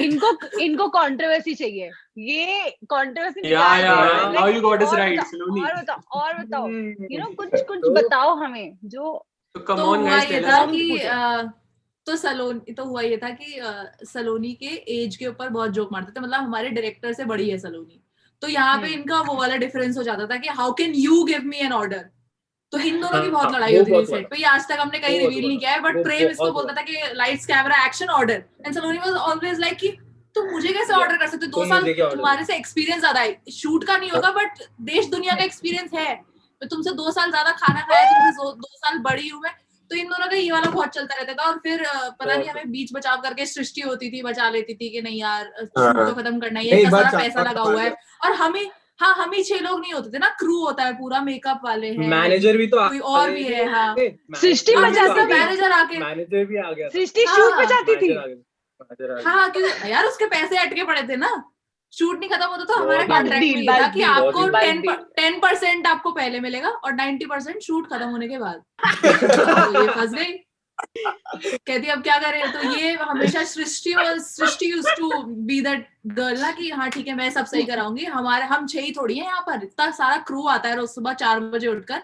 इनको कंट्रोवर्सी चाहिए, ये कंट्रोवर्सी yeah, निकाल yeah, they. now you got us और right, बताओ, Saloni. और बताओ कुछ बताओ हमें जो तो come तो on हुआ guys, ये tell था us. कि तो हुआ ये था कि सलोनी के एज के ऊपर बहुत जोक मारते थे, मतलब हमारे डायरेक्टर से बड़ी है सलोनी, तो यहाँ पे इनका वो वाला डिफरेंस हो जाता था कि how can you give me an order, तो इन दोनों की बहुत लड़ाई होती थी सेट पे। ये आज तक हमने कहीं रिवील नहीं किया है, बट प्रेम इसको बोलता था कि lights camera action order, and Saloni was always like कि तुम मुझे कैसे ऑर्डर कर सकते हो, 2 साल तुम्हारे से एक्सपीरियंस ज्यादा है, शूट का नहीं होगा बट देश दुनिया का एक्सपीरियंस है, मैं तुमसे 2 साल ज्यादा खाना खाया, तुमसे 2 साल बड़ी हूँ मैं। तो इन दोनों का ये वाला बहुत चलता रहता था। और फिर पता नहीं हमें बीच बचाव करके सृष्टि होती थी, बचा लेती थी कि नहीं यार शूट तो खत्म करना ही है, इतना सारा पैसा लगा हुआ है, और हम ही 6 लोग नहीं होते थे ना, क्रू होता है पूरा, मेकअप वाले हैं, मैनेजर भी तो कोई और भी है। हाँ, सृष्टि बचाती थी, मैनेजर आके मैनेजर भी आ गया, सृष्टि शूट बचाती थी। हाँ, क्योंकि यार उसके पैसे अटके पड़े थे ना, शूट नहीं खत्म होता तो हमारे कॉन्ट्रैक्ट में ये था कि आपको 10% आपको पहले मिलेगा और 90% शूट खत्म होने के बाद। तो ये फंस गई, कहती अब क्या करें, तो ये हमेशा Srishti used to be that girl ना कि हाँ ठीक है मैं सब सही कराऊंगी, हम 6 ही थोड़ी हैं यहाँ पर, इतना सारा क्रू आता है रोज सुबह 4 बजे उठकर,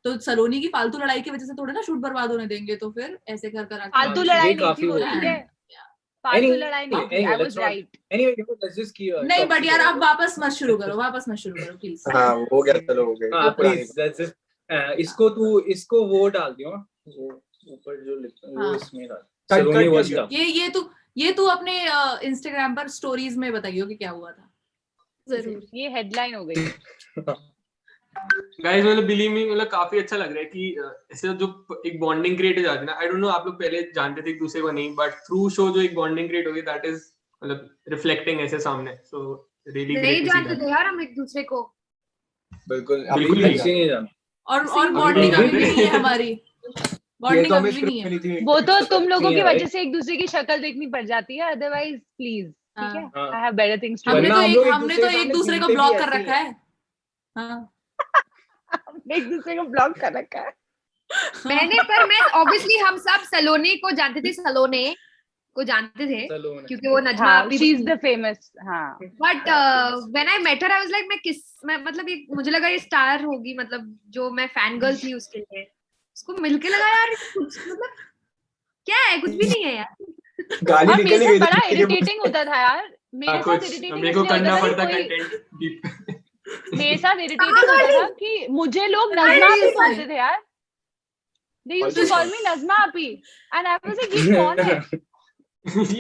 तो सलोनी की फालतू लड़ाई की वजह से थोड़े ना शूट बर्बाद होने देंगे, तो फिर ऐसे कर फालतू लड़ाई नहीं थी वो, ठीक है, फालतू लड़ाई नहीं थी, आई वाज राइट। नहीं बट यार अब वापस मत शुरू करो प्लीज। हाँ हो गया, चलो हो गया, प्लीज इसको वो डाल दियो ऊपर जो लिखा है वो इसमें डाल, सलोनी वाज टफ। ये तू अपने इंस्टाग्राम पर स्टोरीज में बताइयो कि क्या हुआ था, जरूर, ये हेडलाइन हो गई। गाइस मतलब बिलीव मी, मतलब काफी अच्छा लग रहा है कि ऐसे जो एक बॉन्डिंग क्रिएट हो जाती है ना, आई डोंट नो आप लोग पहले जानते थे एक दूसरे को नहीं, बट थ्रू शो जो एक बॉन्डिंग क्रिएट हो गई, दैट इज मतलब रिफ्लेक्टिंग ऐसे सामने, सो रियली नहीं जानते थे यार हम एक दूसरे को, बिल्कुल नहीं जानते, और बॉन्डिंग अभी भी नहीं है हमारी, बॉन्डिंग अभी भी नहीं है। वो तो तुम लोगों की वजह से एक दूसरे की शक्ल देखनी पड़ जाती है, अदरवाइज प्लीज, ठीक है, I have better things to do. हमने तो एक दूसरे को ब्लॉक कर रखा है। हाँ, एक दूसरे को ब्लॉक कर रखा है मैंने, पर मैं ऑब्वियसली हम सब सलोनी को जानते थे, सलोने को जानते थे क्योंकि वो नजमा आपी, शी इज द फेमस, हाँ, but when I met her I was like मैं मतलब ये मुझे लगा ये स्टार होगी, मतलब जो मैं फैन गर्ल थी उसके लिए, उसको मिलके लगा यार कुछ मतलब क्या है, कुछ भी नहीं है यार। गाली निकल गई, बड़ा इरिटेटिंग होता था यार, मेरे साथ इरिटेटिंग करना पड़ता कंटेंट, मेरे साथ इरिटेटिंग होता था कि मुझे लोग नजमा आपी बोलते थे यार, they used to call me Najma आपी and I was like ये कौन है।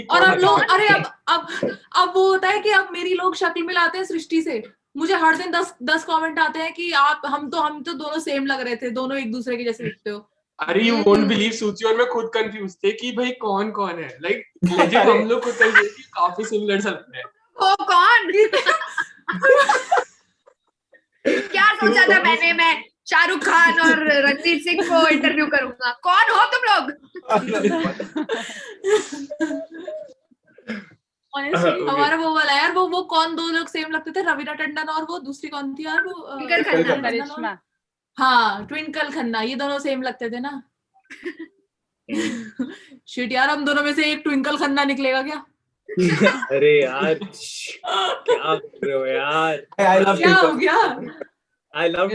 और अब लोग अब वो होता है कि अब मेरी लोग शक्ल मिलाते हैं सृष्टि से, मुझे हर दिन 10 कमेंट आते हैं कि हम तो दोनों सेम लग रहे थे, दोनों एक दूसरे के जैसे दिखते हो। अरे यू वोंट बिलीव, सूची और मैं खुद कंफ्यूज थे कि भाई कौन कौन है, लाइक लेजिट हम लोग खुद कंफ्यूज थे, काफी सिमिलर सा लग रहा है। वो कौन क्या सोचा था मैंने, मैं शाहरुख खान और रणवीर सिंह को इंटरव्यू करूंगा, कौन हो तुम लोग। हमारा वो वाला यार, वो कौन 2 लोग सेम लगते थे, रवीना टंडन और वो दूसरी कौन थी यार, वो करिश्मा, हाँ ट्विंकल खन्ना, ये दोनों सेम लगते थे ना। शिट यार, हम दोनों में से एक ट्विंकल खन्ना निकलेगा क्या? अरे यार क्या कर रहे हो यार, क्या हो गया? I love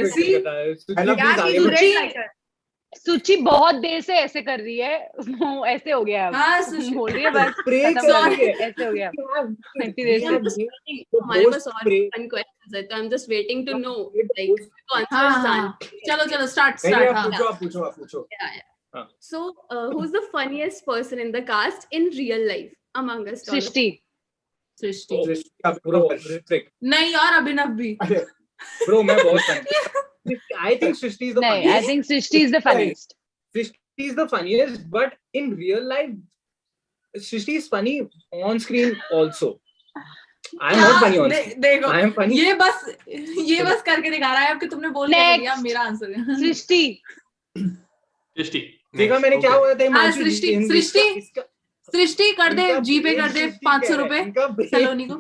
सुची बहुत देर से ऐसे कर रही है, वो ऐसे हो गया, बोल रही है बस ऐसे हो गया इतनी देर से। हमारे पास और फन क्वेश्चंस है, तो I am just waiting to know like चलो स्टार्ट। पूछो। So who's the funniest person in the cast in real life among us? सृष्टि नहीं यार, अभिनव भी। Bro, मैं बहुत funny. I think Srishti is the funniest. I think Srishti is the funniest. Srishti is the funniest, but in real life, Srishti is funny on screen also. I am not funny on screen. देखो, I am funny. ये बस करके दिखा रहा है अब कि तुमने बोल दिया, मेरा आंसर है सृष्टि। देखा मैंने क्या हुआ था? हाँ, सृष्टि कर दे, जीपे कर दे 500 रुपए सलोनी को।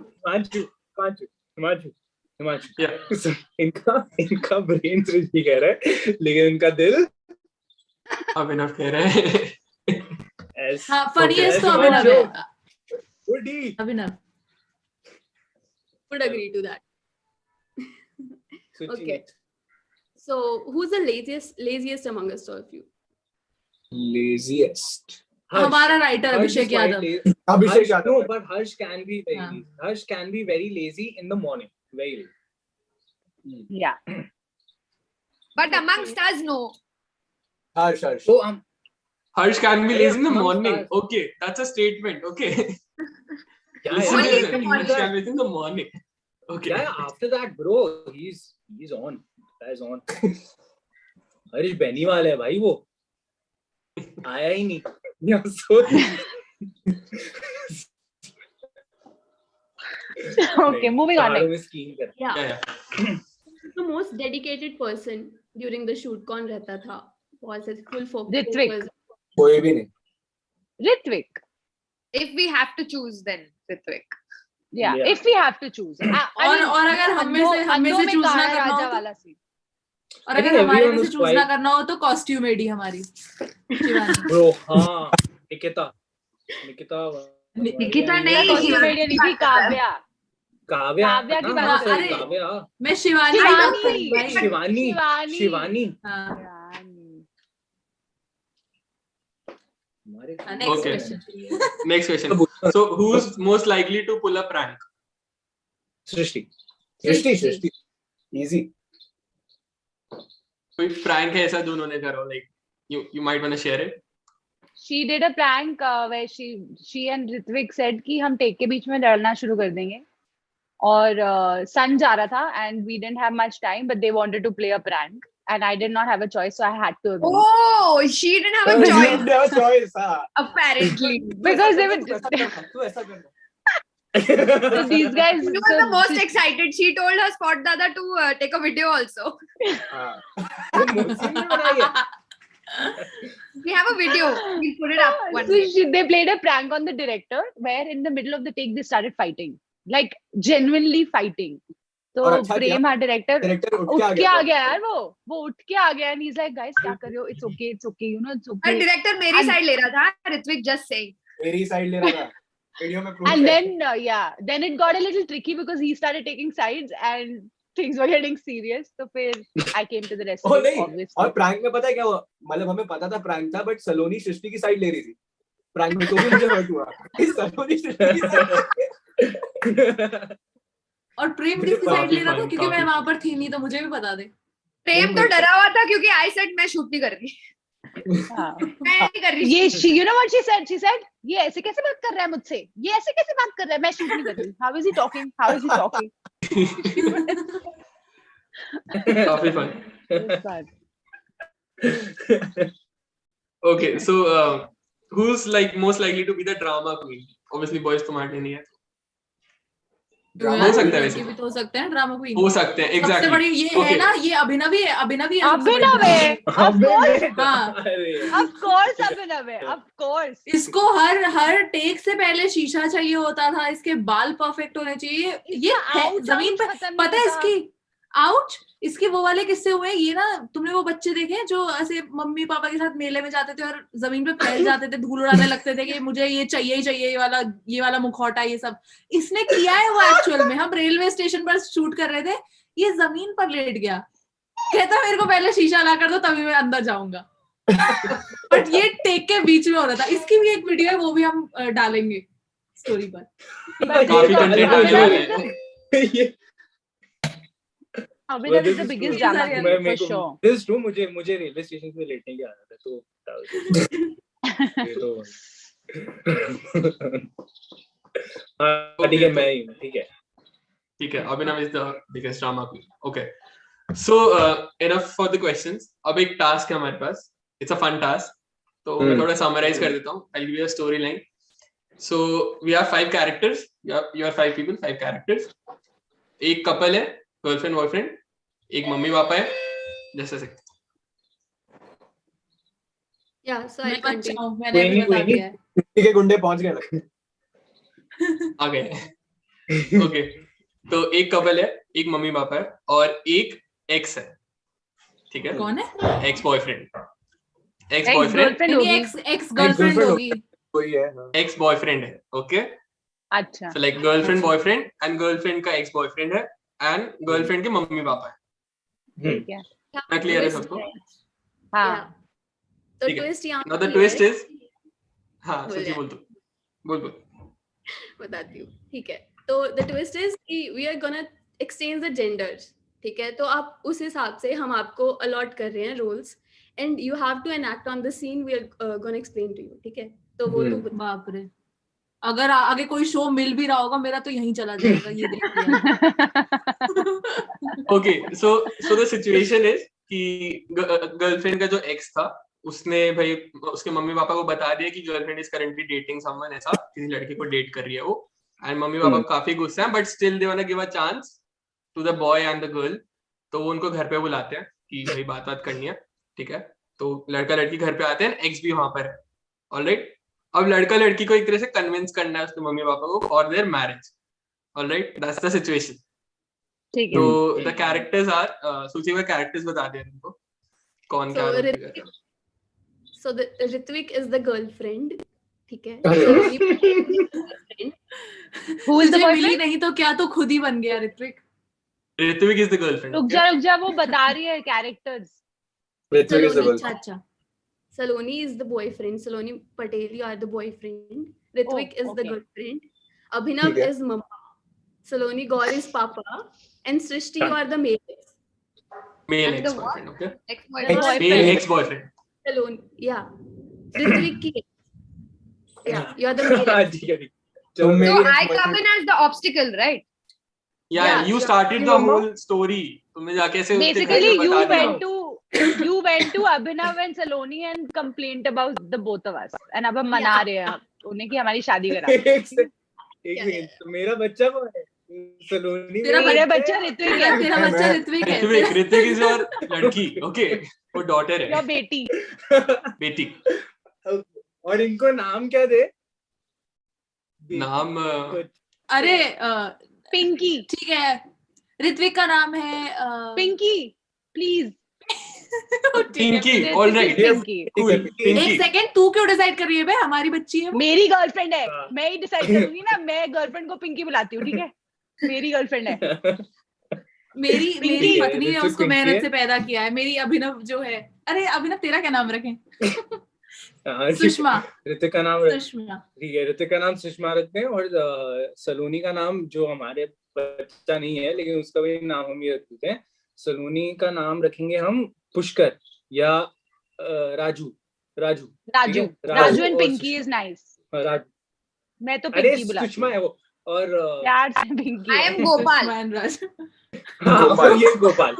इनका ब्रेन सृष्टि कह रहा है, लेकिन इनका दिल अभिनव कह रहे हैं। हाँ, फनीएस्ट तो अभिनव है। अभिनव would agree to that. Okay. So, who's the laziest among us, all of you? Laziest. हमारा writer Abhishek Yadav. Abhishek Yadav. No, but Harsh can be very lazy. Harsh can be very lazy in the morning. Very lazy. Yeah. But amongst us, no. Harsh. So Harsh can be lazy in the morning. Okay, that's a statement. Okay. Harsh can be lazy in the morning. Okay. Yeah, after that, bro, he's on. He's on. Harish Beniwal है भाई, वो आया ही नहीं। Okay, moving on. Yeah. The most dedicated person during the shoot कौन रहता था? Was it full focus? Ritwik. कोई भी नहीं। Ritwik. If we have to choose, then Ritwik. Yeah, if we have to choose. और अगर हम में से चूज ना करना हो वाला सीन, और अगर हमारे में से चूज ना करना हो तो कॉस्ट्यूम एडी हमारी शिवानी। ब्रो हाँ, निकिता नहीं, कॉस्ट्यूम एडी नहीं थी, काव्या की बात कर रही हूं। काव्या, मैं Shivani Next question. So, who's most likely to pull a prank? Srishti. Easy. कोई prank है ऐसा दोनों ने करो? Like you might want to share it. She did a prank where she and Ritwik said कि हम टेक के बीच में लड़ना शुरू कर देंगे, और सन जा रहा था and we didn't have much time, but they wanted to play a prank and I did not have a choice, so I had to agree. Oh, she didn't have a choice. You didn't have a choice, Apparently. Because they were so these guys. You were the most excited. She told her Spot Dada to take a video also. We have a video. We'll put it up one day. They played a prank on the director where in the middle of the take they started fighting, like genuinely fighting. तो प्रेम हा director उठ के आ गया यार, वो उठ के आ गया and he's like, guys क्या कर रहे हो, it's okay, you know, it's okay. Director मेरी साइड ले रहा था, ऋत्विक just saying मेरी साइड ले रहा था, वीडियो में proof. And then it got a little tricky because he started taking sides and things were getting serious. तो फिर I came to the rescue. obviously. और प्रैंक में पता है क्या हुआ? मतलब हमें पता था प्रैंक था, बट सलोनी सृष्टि की साइड ले रही थी प्रैंक में, तो भी मुझे हर्ट हुआ। सलोनी सृष्टि की साइड। और प्रेम किसकी साइड ले रहा था? क्योंकि मैं वहां पर थी नहीं, तो मुझे भी बता दे। प्रेम तो डरा हुआ था क्योंकि आई सेड मैं शूट नहीं कर रही। मैं नहीं कर रही। ये you know what she said? ये ऐसे कैसे बात कर रहा है मुझसे? ये ऐसे कैसे बात कर रहा है? मैं शूट नहीं कर रही। How is he talking? काफी fun. Okay, so who's like most likely to be the drama queen? Obviously boys तुम्हारे नहीं है। ड्रामा हो सकता है, वैसे भी तो हो सकते हैं ड्रामा क्वीन, हो सकते हैं। एग्जैक्टली सबसे बड़ी ये है ना, ये अभिनव है। ऑफ कोर्स इसको हर टेक से पहले शीशा चाहिए होता था, इसके बाल परफेक्ट होने चाहिए, ये जमीन पे पता है इसकी आउच, इसके वो वाले किस्से हुए। ये ना, तुमने वो बच्चे देखे जो ऐसे मम्मी पापा के साथ मेले में जाते थे और जमीन पे फैल जाते थे, धूल उड़ाने लगते थे कि मुझे ये चाहिए ही चाहिए, ये वाला मुखौटा, ये सब इसने किया है वो एक्चुअल में। हम रेलवे स्टेशन पर शूट कर रहे थे, ये जमीन पर लेट गया, कहता मेरे को पहले शीशा ला कर दो तभी मैं अंदर जाऊंगा। बट ये टेक के बीच में हो रहा था। इसकी भी एक वीडियो है, वो भी हम डालेंगे स्टोरी पर। Abhinav is the biggest drama queen for sure. This is true. मुझे रेलवे स्टेशन पे लेटने की आदत है, तो ये तो ठीक है, मैं ही ठीक है। Abhinav is the biggest drama queen. Okay, so enough for the questions. अब एक टास्क है हमारे पास, it's a fun task. तो मैं थोड़ा summarize कर देता हूँ. I'll give you a storyline. So we have 5 characters. You are 5 people, 5 characters. एक couple है, गर्लफ्रेंड बॉयफ्रेंड, एक मम्मी पापा है, जैसे Yeah, so मैं I'll बच्चा continue. हूँ, मैंने अभी बता दिया है। किसी के गुंडे पहुंच गए लगते आ गए। ओके, तो एक कपल है, एक मम्मी पापा है और एक एक्स है, ठीक है? कौन है? Ex boyfriend. Ex girlfriend boyfriend होगी। एक्स गर्लफ्रेंड होगी। कोई है। एक्स बॉयफ्रेंड है, ओके? अच्छा। So like girlfriend boyfriend and girlfriend का एक्स बॉयफ्रेंड है एंड गर्लफ्रेंड के मम्मी पापा है। ठीक है। क्या क्लियर है सबको? हाँ। तो ठीक है। ट्विस्ट यहाँ Now the पे twist है- is, हाँ सच्ची बोल दो, बोल। बताती हूँ, ठीक है? तो द ट्विस्ट इज कि we are gonna exchange the genders, ठीक है? तो आप उस हिसाब से हम आपको अलॉट कर रहे हैं roles and you have to enact on the scene we are gonna explain to you, ठीक है? तो वो तो बाप रे, अगर आगे कोई शो मिल भी रहा होगा मेरा तो यहीं चला जाएगा, ये देख लिया। Okay, so the situation is कि गर्लफ्रेंड का जो एक्स था उसने भाई उसके मम्मी पापा को बता दिया कि girlfriend is currently dating someone, ऐसा किसी लड़के को डेट कर रही है वो, एंड मम्मी पापा काफी गुस्सा है but still they want to give a chance to the boy and the girl. तो वो उनको घर पे बुलाते हैं कि भाई बात करनी है, ठीक है? तो लड़का लड़की घर पे आते हैं, एक्स भी वहां पर है, ऑलराइट? अब लड़का लड़की को एक तरह से कन्विंस करना है उसके मम्मी पापा को for their marriage, alright? That's the situation. ठीक है। तो द कैरेक्टर्स आर, सूची में कैरेक्टर्स बता दिया तुमको कौन क्या रोल कर रहा है। So the Ritvik is the girlfriend, ठीक है? Who is the तुझे मिली boyfriend? नहीं तो क्या, तो खुद ही बन गया Ritvik. Ritvik is the girlfriend. रुक जा, वो बता रही है characters. Ritvik is the Saloni, girl. अच्छा, Saloni is the boyfriend. Saloni Patel, you are the boyfriend. Ritvik is the okay. girlfriend. Abhinav ठीक है। is mama. Saloni Gaur is papa. And Srishti, you are the male. Male And the ex boyfriend, okay? Ex-boyfriend. Male ex boyfriend. Saloni, yeah. Ritvik ki. Yeah, you are the male. ठीक है, ठीक। चलो So मेरी I come in as the obstacle, right? या Yeah, you yeah. Started the मम्मा? Whole story, तुमने जाके ऐसे उसके घर Basically, पे you बता दिया। went to Abhinav and Saloni and complained about the both of us. And अब हम मना रहे हैं उन्हें कि हमारी शादी करा। एक सेकंड, तो मेरा बच्चा वो है सलोनी। मेरा बच्चा ऋत्विक है। तेरा बच्चा ऋत्विक है। ऋत्विक इज योर लड़की, ओके? वो डॉटर या है, बेटी। बेटी। और इनको नाम क्या दे? नाम अरे पिंकी। ठीक है, ऋत्विक का नाम है पिंकी, प्लीज। पिंकी, ऑलराइट। पिंकी। एक सेकंड, तू क्यों डिसाइड कर रही है बे? हमारी बच्ची है वो। मेरी गर्लफ्रेंड है, मैं ही डिसाइड करूंगी ना। मैं गर्लफ्रेंड को पिंकी बुलाती हूँ, ठीक है? मेरी गर्लफ्रेंड है। मेरी पत्नी ने ऋत्विक उसको पिंकी मेहनत है। से पैदा किया है। मेरी अभिनव जो है, अरे अभिनव तेरा क्या नाम रखें? हाँ, सुषमा। ऋतिक का नाम सुषमा। ठीक है, ऋतिक का नाम सुषमा रखते हैं और सलोनी का नाम, जो हमारे बच्चा नहीं है लेकिन उसका भी नाम हम ही रख देते हैं, सलोनी का नाम रखेंगे हम पुष्कर या Raju. Raju and Pinky is nice. Raju. मैं तो अरे पिंकी बुलाती सुषमा हूँ। है वो, और प्यार से Pinky. I am Gopal. Sushma and Raju. हाँ, ये गोपाल,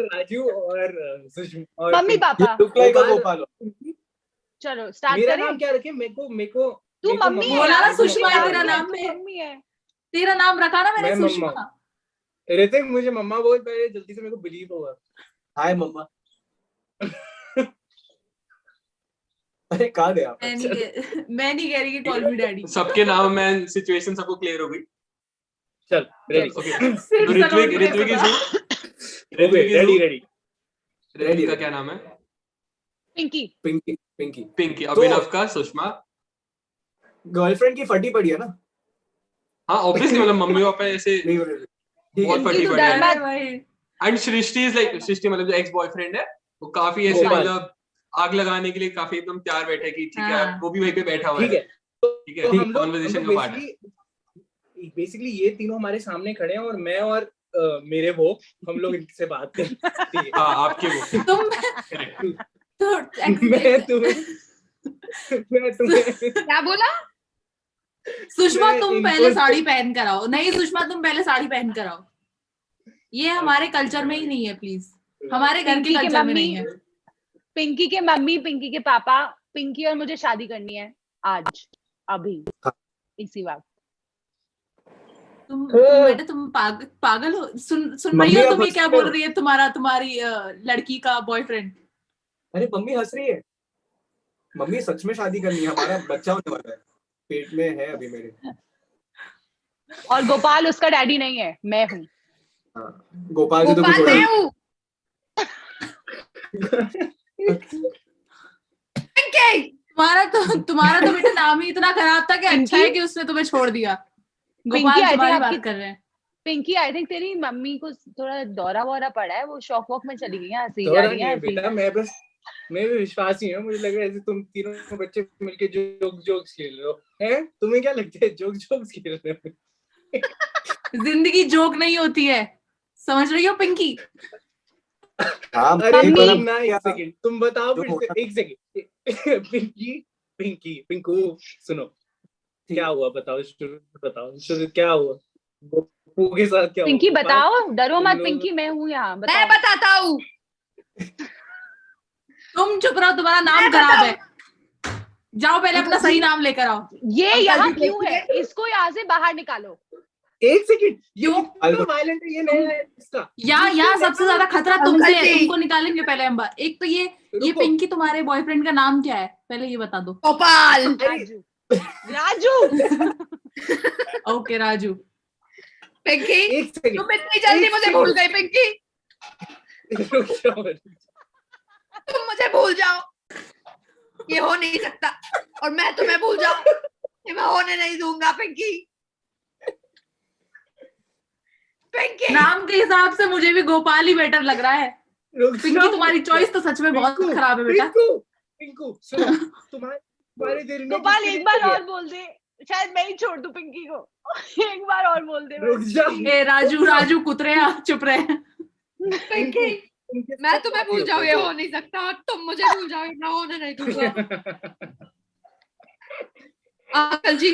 राजू और सुषमा और मम्मी पापा। गोपाल। चलो स्टार्ट मेरा करें। नाम क्या रखे? मेको तू मम्मी है। बोला ना सुषमा है यार, तेरा नाम तू में। मम्मी है। तेरा नाम रखा ना मैंने, मैं सुषमा। मम्मा। ऋतिक मुझे मम्मा बोल पहले, जल्दी से, मेरे को बिलीव होगा। हाय मम्मा। अरे कहाँ गया आप? मैं नहीं कह रही कि कॉल मी डैडी। सबके नाम में सिचुएशन सबको क्लियर हो गई। चल रेडी। तो ऋत्विक इज रेडी का क्या नाम है? पिंकी। अभिनव का सुषमा। गर्लफ्रेंड की फटी पड़ी है ना? हाँ ऑब्वियसली, मतलब मम्मी पापा ऐसे बहुत फटी पड़ी है। एंड सृष्टि इज लाइक, सृष्टि मतलब जो एक्स बॉयफ्रेंड है वो काफी ऐसे मतलब आग लगाने के लिए काफी एकदम तैयार बैठा है कि ठीक है, वो भी वहीं पे बैठा हुआ है। ठीक है, कन्वर्सेशन का पार्ट है। बेसिकली ये तीनों हमारे सामने खड़े हैं और मैं और मेरे वो, हम लोग इनसे बात कर रहे हैं। हाँ, आपके वो। मैं तुम्हें क्या बोला? सुषमा तुम पहले साड़ी पहन कर आओ। नहीं सुषमा, तुम पहले साड़ी पहन कर आओ। ये हमारे कल्चर में ही नहीं है, प्लीज। हमारे घर के कल्चर में नहीं है। पिंकी के मम्मी, पिंकी के पापा, पिंकी और मुझे शादी करनी है आज, अभी, इसी वक्त। तुम पागल हो? सुन रही हो तुम ये क्या बोल रही है? तुम्हारी लड़की का बॉयफ्रेंड। अरे मम्मी हंस रही है। मम्मी सच में शादी करनी है, हमारा बच्चा होने वाला है, पेट में है अभी मेरे। और गोपाल उसका डैडी नहीं है, मैं हूँ। गोपाल जी तो कुछ मैं और। हूँ। तुम्हारा तो बेटा नाम ही इतना खराब था कि अच्छा है कि उसने तुम्हें छोड़ दिया। गोपाल तुम्हारी बात कर रहे हैं। पिंकी, आई थिंक तेरी मम्मी को थोड़ा दौरा वौरा पड़ा है, वो शॉक वॉक में चली गई है, हंसी जा रही है। बेटा मैं भी विश्वासी हूँ, मुझे लग रहा है ऐसे तुम तीनों बच्चे मिलके जोक्स खेल रहे हो हैं। तुम्हें क्या लगता है जोक्स खेल रहे हो? जिंदगी जोक नहीं होती है, समझ रही हो पिंकी? अरे ना, एक सेकंड तुम बताओ फिर से, एक सेकंड। पिंकू सुनो, क्या हुआ बताओ, शुरू क्या हुआ गोपू के साथ? क्या पिंकी हुआ? बताओ, डरो मत पिंकी, मैं हूँ यहाँ। मैं बताता हूँ। तुम चुप रहो, तुम्हारा नाम खराब है। जाओ पहले अपना सही नाम लेकर आओ। ये यहाँ क्यों है? इसको यहाँ से बाहर निकालो। एक सेकंड, ये वायलेंट है, ये नहीं है इसका। यहाँ सबसे ज्यादा खतरा तुमसे है, तुमको निकालेंगे पहले हम। एक तो ये पिंकी, तुम्हारे बॉयफ्रेंड का नाम क्या है पहले ये बता दो। गोपाल। राजू। ओके राजू। पिंकी तुम इतनी जल्दी मुझे भूल गई पिंकी। तुम मुझे भूल जाओ, ये हो नहीं सकता। और मैं तुम्हें भूल जाऊं, ये मैं होने नहीं दूंगा पिंकी। पिंकी नाम के हिसाब से मुझे भी गोपाल ही बेटर लग रहा है। पिंकी तुम्हारी चॉइस तो सच में बहुत खराब है बेटा। पिंकू सुनो, तुम्हारे दिल में गोपाल एक बार और बोल दे, शायद मैं ही छोड़ दूं पिंकी को। एक बार और बोल दे। रुक जा। ए राजू कुतरे, चुप रहे। पिंकी मैं तुम्हें भूल जाऊं, ये हो नहीं सकता। और तुम मुझे भूल जाओ, मैं होने नहीं दूंगा। अंकल जी,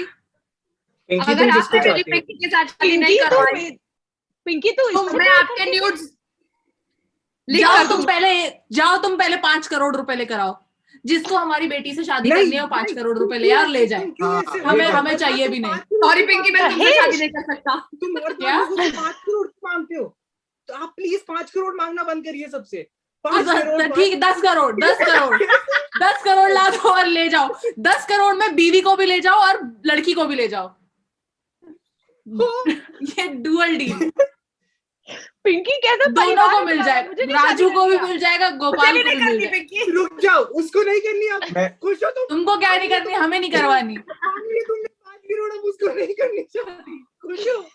अगर आपने मेरी पिंकी के साथ शादी नहीं करवाई, पिंकी तो मैं आपके न्यूड्स जाओ तुम पहले 5 करोड़ रुपए लेकर आओ। जिसको हमारी बेटी से शादी करनी है वो 5 करोड़ रुपए ले यार, ले जाए। हमें चाहिए भी नहीं। सॉरी पिंकी, मैं तुमसे शादी नहीं कर सकता। तुम और 5 करोड़ मांगते हो, तो आप प्लीज 5 करोड़ मांगना बंद करिए सबसे। 5 करोड़ ठीक, 10 करोड़ ला दो और ले जाओ। 10 करोड़ में बीवी को भी ले जाओ और लड़की को भी ले जाओ। ये डुअल डील। पिंकी कैसा दोनों को मिल जाएगा, राजू को भी मिल जाएगा, गोपाल को भी मिल जाएगा। रुक जाओ, उसको नहीं करनी। आप खुश हो? तुमको क्या नहीं करनी, हमें नहीं करवानी। तुमने 5 करोड़, अब उसको नहीं करनी चाहती। खुश हो?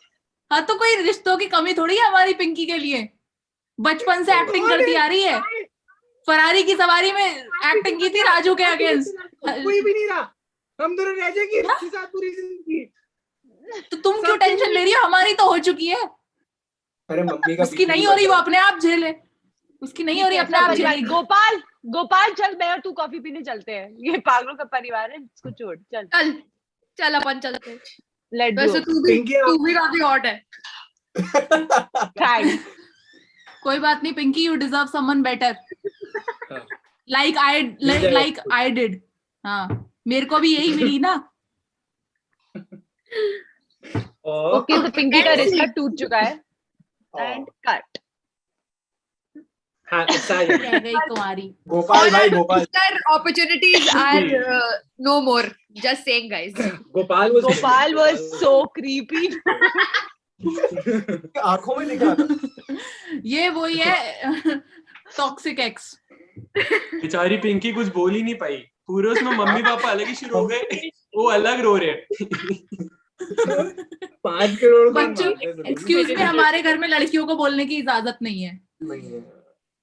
हाँ तो कोई रिश्तों की कमी थोड़ी है हमारी पिंकी के लिए। बचपन से एक्टिंग करती आ रही है। फरारी की सवारी में एक्टिंग की थी राजू के अगेंस्ट। कोई भी नहीं रहा, हम दोनों रह जाएंगे इसके साथ पूरी जिंदगी। तो तुम क्यों टेंशन ले रही हो? हमारी तो हो चुकी है। अरे मम्मी का उसकी नहीं हो रही, वो अपने आप झेले। उसकी नहीं हो रही, अपने आप झेले। गोपाल चल, मैं और तू कॉफी पीने चलते हैं। ये पागलों का परिवार है, इसको छोड़। चल अपन चलते हैं। वैसे तू भी काफी हॉट है। थैंक्स। कोई बात नहीं Pinky, you deserve someone better like I did. हाँ, मेरे को भी यही मिली ना। ओके, तो पिंकी का रिश्ता टूट चुका है। And cut. कुमारी गोपाल भाई, Gopal opportunities are no more. Just saying, guys. Gopal was so creepy. आंखों में दिख रहा था। ये वही है टॉक्सिक एक्स। बेचारी पिंकी कुछ बोल ही नहीं पाई। पूरे उसमें मम्मी पापा अलग ही शुरू हो गए, वो अलग रो रहे हैं। 5 करोड़ बच्चों, एक्सक्यूज मी, हमारे घर में लड़कियों को बोलने की इजाजत नहीं है।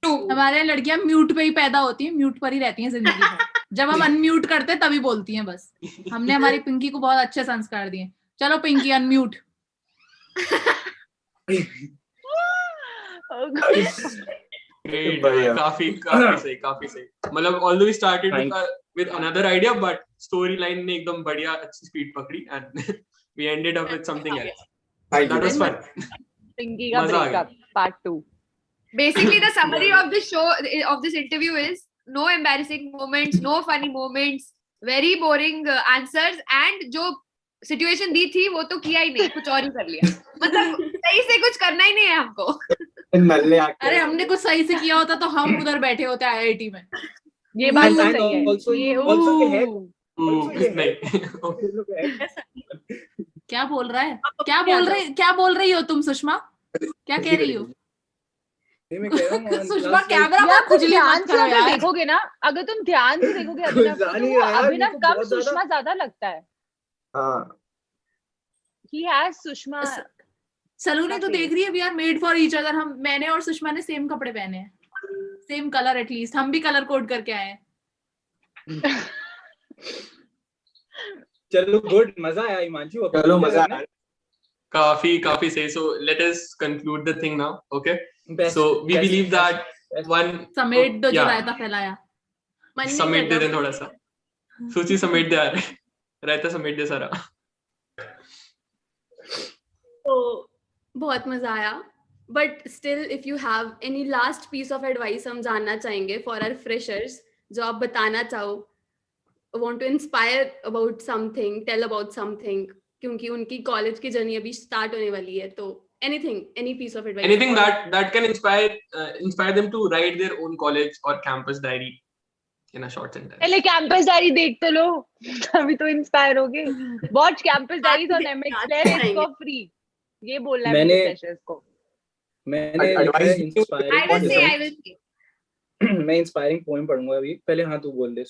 हमारे यहाँ लड़कियां म्यूट पे ही पैदा होती हैं, म्यूट पर ही रहती हैं जिंदगी भर। जब हम अनम्यूट करते हैं तभी बोलती हैं बस। हमने हमारी पिंकी को बहुत अच्छे संस्कार दिए। चलो पिंकी अनम्यूट। काफी सही। मतलब although we started with another idea, but storyline ने एकदम बढ़िया अच्छी स्पीड पकड़ी and we ended up with something else. That was fun. Pinky ka breakup part 2. Basically, the summary of the show, of this interview is no embarrassing moments, no funny moments, very boring answers, and जो situation दी थी वो तो किया ही नहीं, कुछ और ही कर लिया। मतलब सही से कुछ करना ही नहीं है हमको। अरे हमने कुछ सही से किया होता तो हम उधर बैठे होते IIT में। ये बात तो And सही है। also ये also ये है नहीं क्या बोल रहा है? क्या बोल रही हो तुम सुषमा? क्या कह रही हो? नहीं, मैं कह रहा हूँ सुषमा कैमरा यार पर तुम खुजली ध्यान मत से करो अगर यार। देखोगे ना, अगर तुम ध्यान से देखोगे अभिनव को, जा तो नहीं वो रहा यार, अभिनव मेरे को कम बहुत ज्यादा- सुषमा ज्यादा लगता है। हाँ He has सुषमा। सलोनी तो काफी। देख रही है, we are made for each other. मैंने और सुषमा ने सेम कपड़े पहने हैं, सेम कलर, एटलीस्ट हम भी कलर कोड करके आए हैं। चलो गुड, मजा आया हिमांशु। चलो मजा आया, काफी सही। So let us conclude the thing now, okay? So we believe that one समेट दो जो yeah, रायता फैलाया। समेट दे थोड़ा सा, सूची समेट दे यार, रायता समेट दे सारा। तो बहुत मजा आया, but still if you have any last piece of advice हम जानना चाहेंगे फॉर आवर फ्रेशर्स, जो आप बताना चाहो, want to inspire about something, tell about something, क्योंकि उनकी कॉलेज की जर्नी अभी स्टार्ट होने वाली है। तो anything, any piece of advice, Anything that can inspire them to write their own college or campus diary in a short sentence. पहले campus diary देख तो लो, अभी तो इंस्पायर होगे। Watch campus diaries on MX Player, it's for free. ये बोलना है मेरे फ्रेशर्स को। मैंने Advice I will say. मैं इंस्पायरिंग पोएम पढ़ूंगा अभी। पहले हाँ तू बोल दे।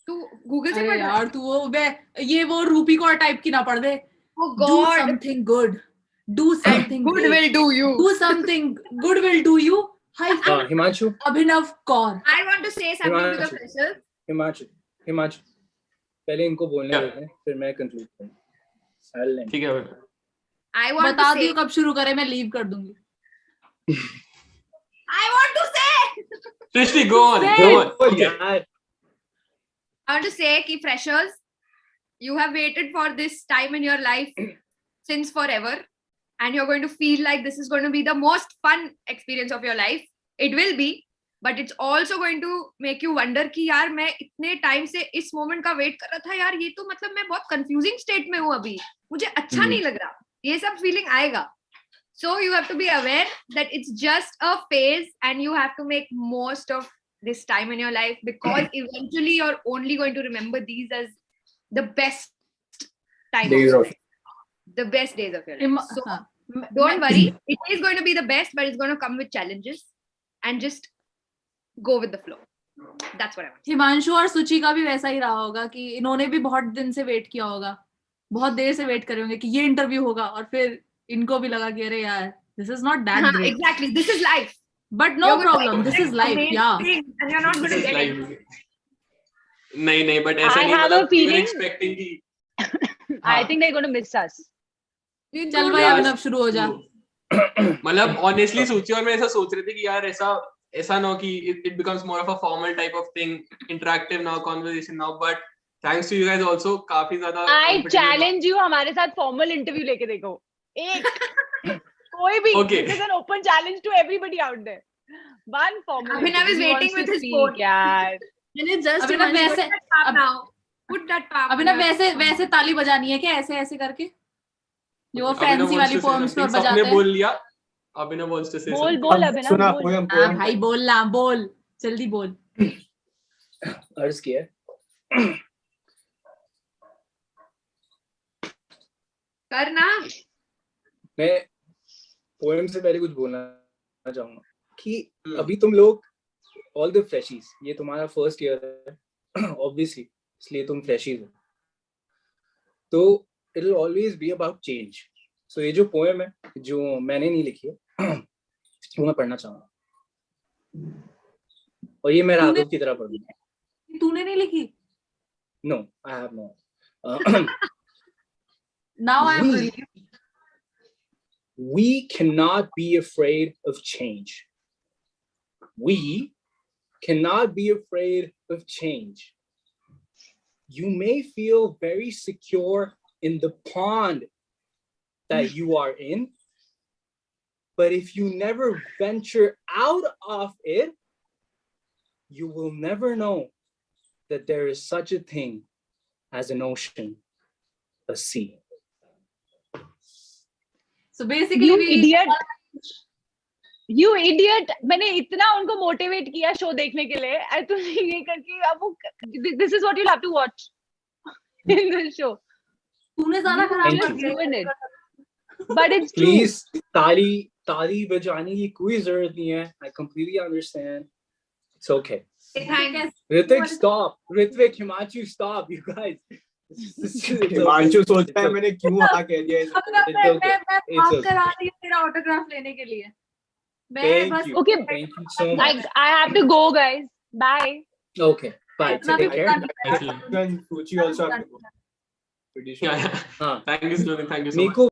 तू गूगल से अरे पढ़ रहा यार तू वो रूपी कौर टाइप की ना पढ़ दे। Oh Do God. something good. Do something Good great. will do you. Do something good will do you. हाँ हिमांशु, अभिनव Kaur. I want to say something to the Himanshu. freshers. Himanshu पहले इनको बोलने देते हैं, फिर मैं कंक्लूड करूँ। ठीक है, I want बता to say. दियो कब शुरू करें, मैं लीव कर दूंगी। I want to say. Srishti, go on. यार I want to say कि freshers, you have waited for this time in your life since forever, and you're going to feel like this is going to be the most fun experience of your life. It will be, but it's also going to make you wonder कि यार मैं इतने time से इस moment का wait कर रहा था यार, ये तो मतलब मैं बहुत कंफ्यूजिंग स्टेट में हूँ अभी, मुझे अच्छा नहीं लग रहा, ये सब फीलिंग आएगा. So you have to be aware that it's just a phase and you have to make most of this time in your life, because eventually you're only going to remember these as the best time of your life. The best days of your life. So don't worry, it is going to be the best, but it's going to come with challenges, and just go with the flow. That's what I want. Himanshu और सुचि का भी वैसा ही रहा होगा कि इन्होंने भी बहुत दिन से वेट किया होगा, बहुत देर से वेट करे होंगे कि ये इंटरव्यू होगा, और फिर इनको भी लगा कि अरे यार this is not that great. Exactly, this is life. But no problem, this is life. Yeah. And you're not going to get it. नहीं, but ऐसा I नहीं, have a मतलब we were feeling- expecting कि I think they're going to miss us. चल भाई अभिनव शुरू हो जा। मतलब ऑनेस्टली सोची, और मैं ऐसा सोच रहे थे कि यार ऐसा ना हो कि it becomes more of a formal type of thing, interactive now, conversation now, but thanks to you guys also, काफी ज्यादा I competitive challenge you, हमारे साथ फॉर्मल इंटरव्यू लेके देखो, एक कोई भी। Okay. This is an open challenge to everybody out there. One formal Abhinav is interview. He waiting wants with to his speak, phone. यार। अभिनव वैसे Put that palm Abhinav here. वैसे ताली बजानी है क्या, ऐसे करके जो वो Abhinav फैंसी wants वाली to say पोएम्स पर something. बजाते सबने हैं। बोल लिया, Abhinav wants to say बोल something. बोल अभिनव सुना बोल। पोएम हाँ भाई बोलना, बोल जल्दी बोल। अर्ज किया करना. मैं पोएम से पहले कुछ बोलना चाहूंगा कि अभी तुम लोग ऑल द फ्रेशीज, ये तुम्हारा फर्स्ट ईयर है ऑब्वियसली, इसलिए तुम फ्रेशीज हो, तो it will always be about change. So ये जो पोएम है, जो मैंने नहीं लिखी है, वो मैं पढ़ना चाहूंगा, और ये मैं राघव की तरह पढ़ूंगा. तूने नहीं लिखी? No, I have no. Now I am relieved. We cannot be afraid of change. We cannot be afraid of change. You may feel very secure in the pond that you are in, but if you never venture out of it, you will never know that there is such a thing as an ocean, a sea. So basically, You idiot. You idiot! मैंने इतना उनको motivate किया show देखने के लिए. I तो ये करके अब वो this is what you'll have to watch in the show. तूने ज़्यादा खराब just कर दिया. ruin it. But it's true. Please, ताली बजाने की कोई जरूरत नहीं है. I completely understand. It's okay. Thanks. Ritvik, stop. Ritvik, Himanshu, stop. You guys. Himanshu सोचता है मैंने क्यों हाँ कह दिया अब मैं माफ करा रही हूँ तेरा ऑटोग्राफ लेने के लिए. मैं बस Okay. Thank you so much. I have to go, guys. Bye. Okay. Bye. अपना Take भी care. ध्यान रखना. and Fuchi also have to go. Pretty sure. Yeah. Thank you, Slogan. Thank you so much. Miko,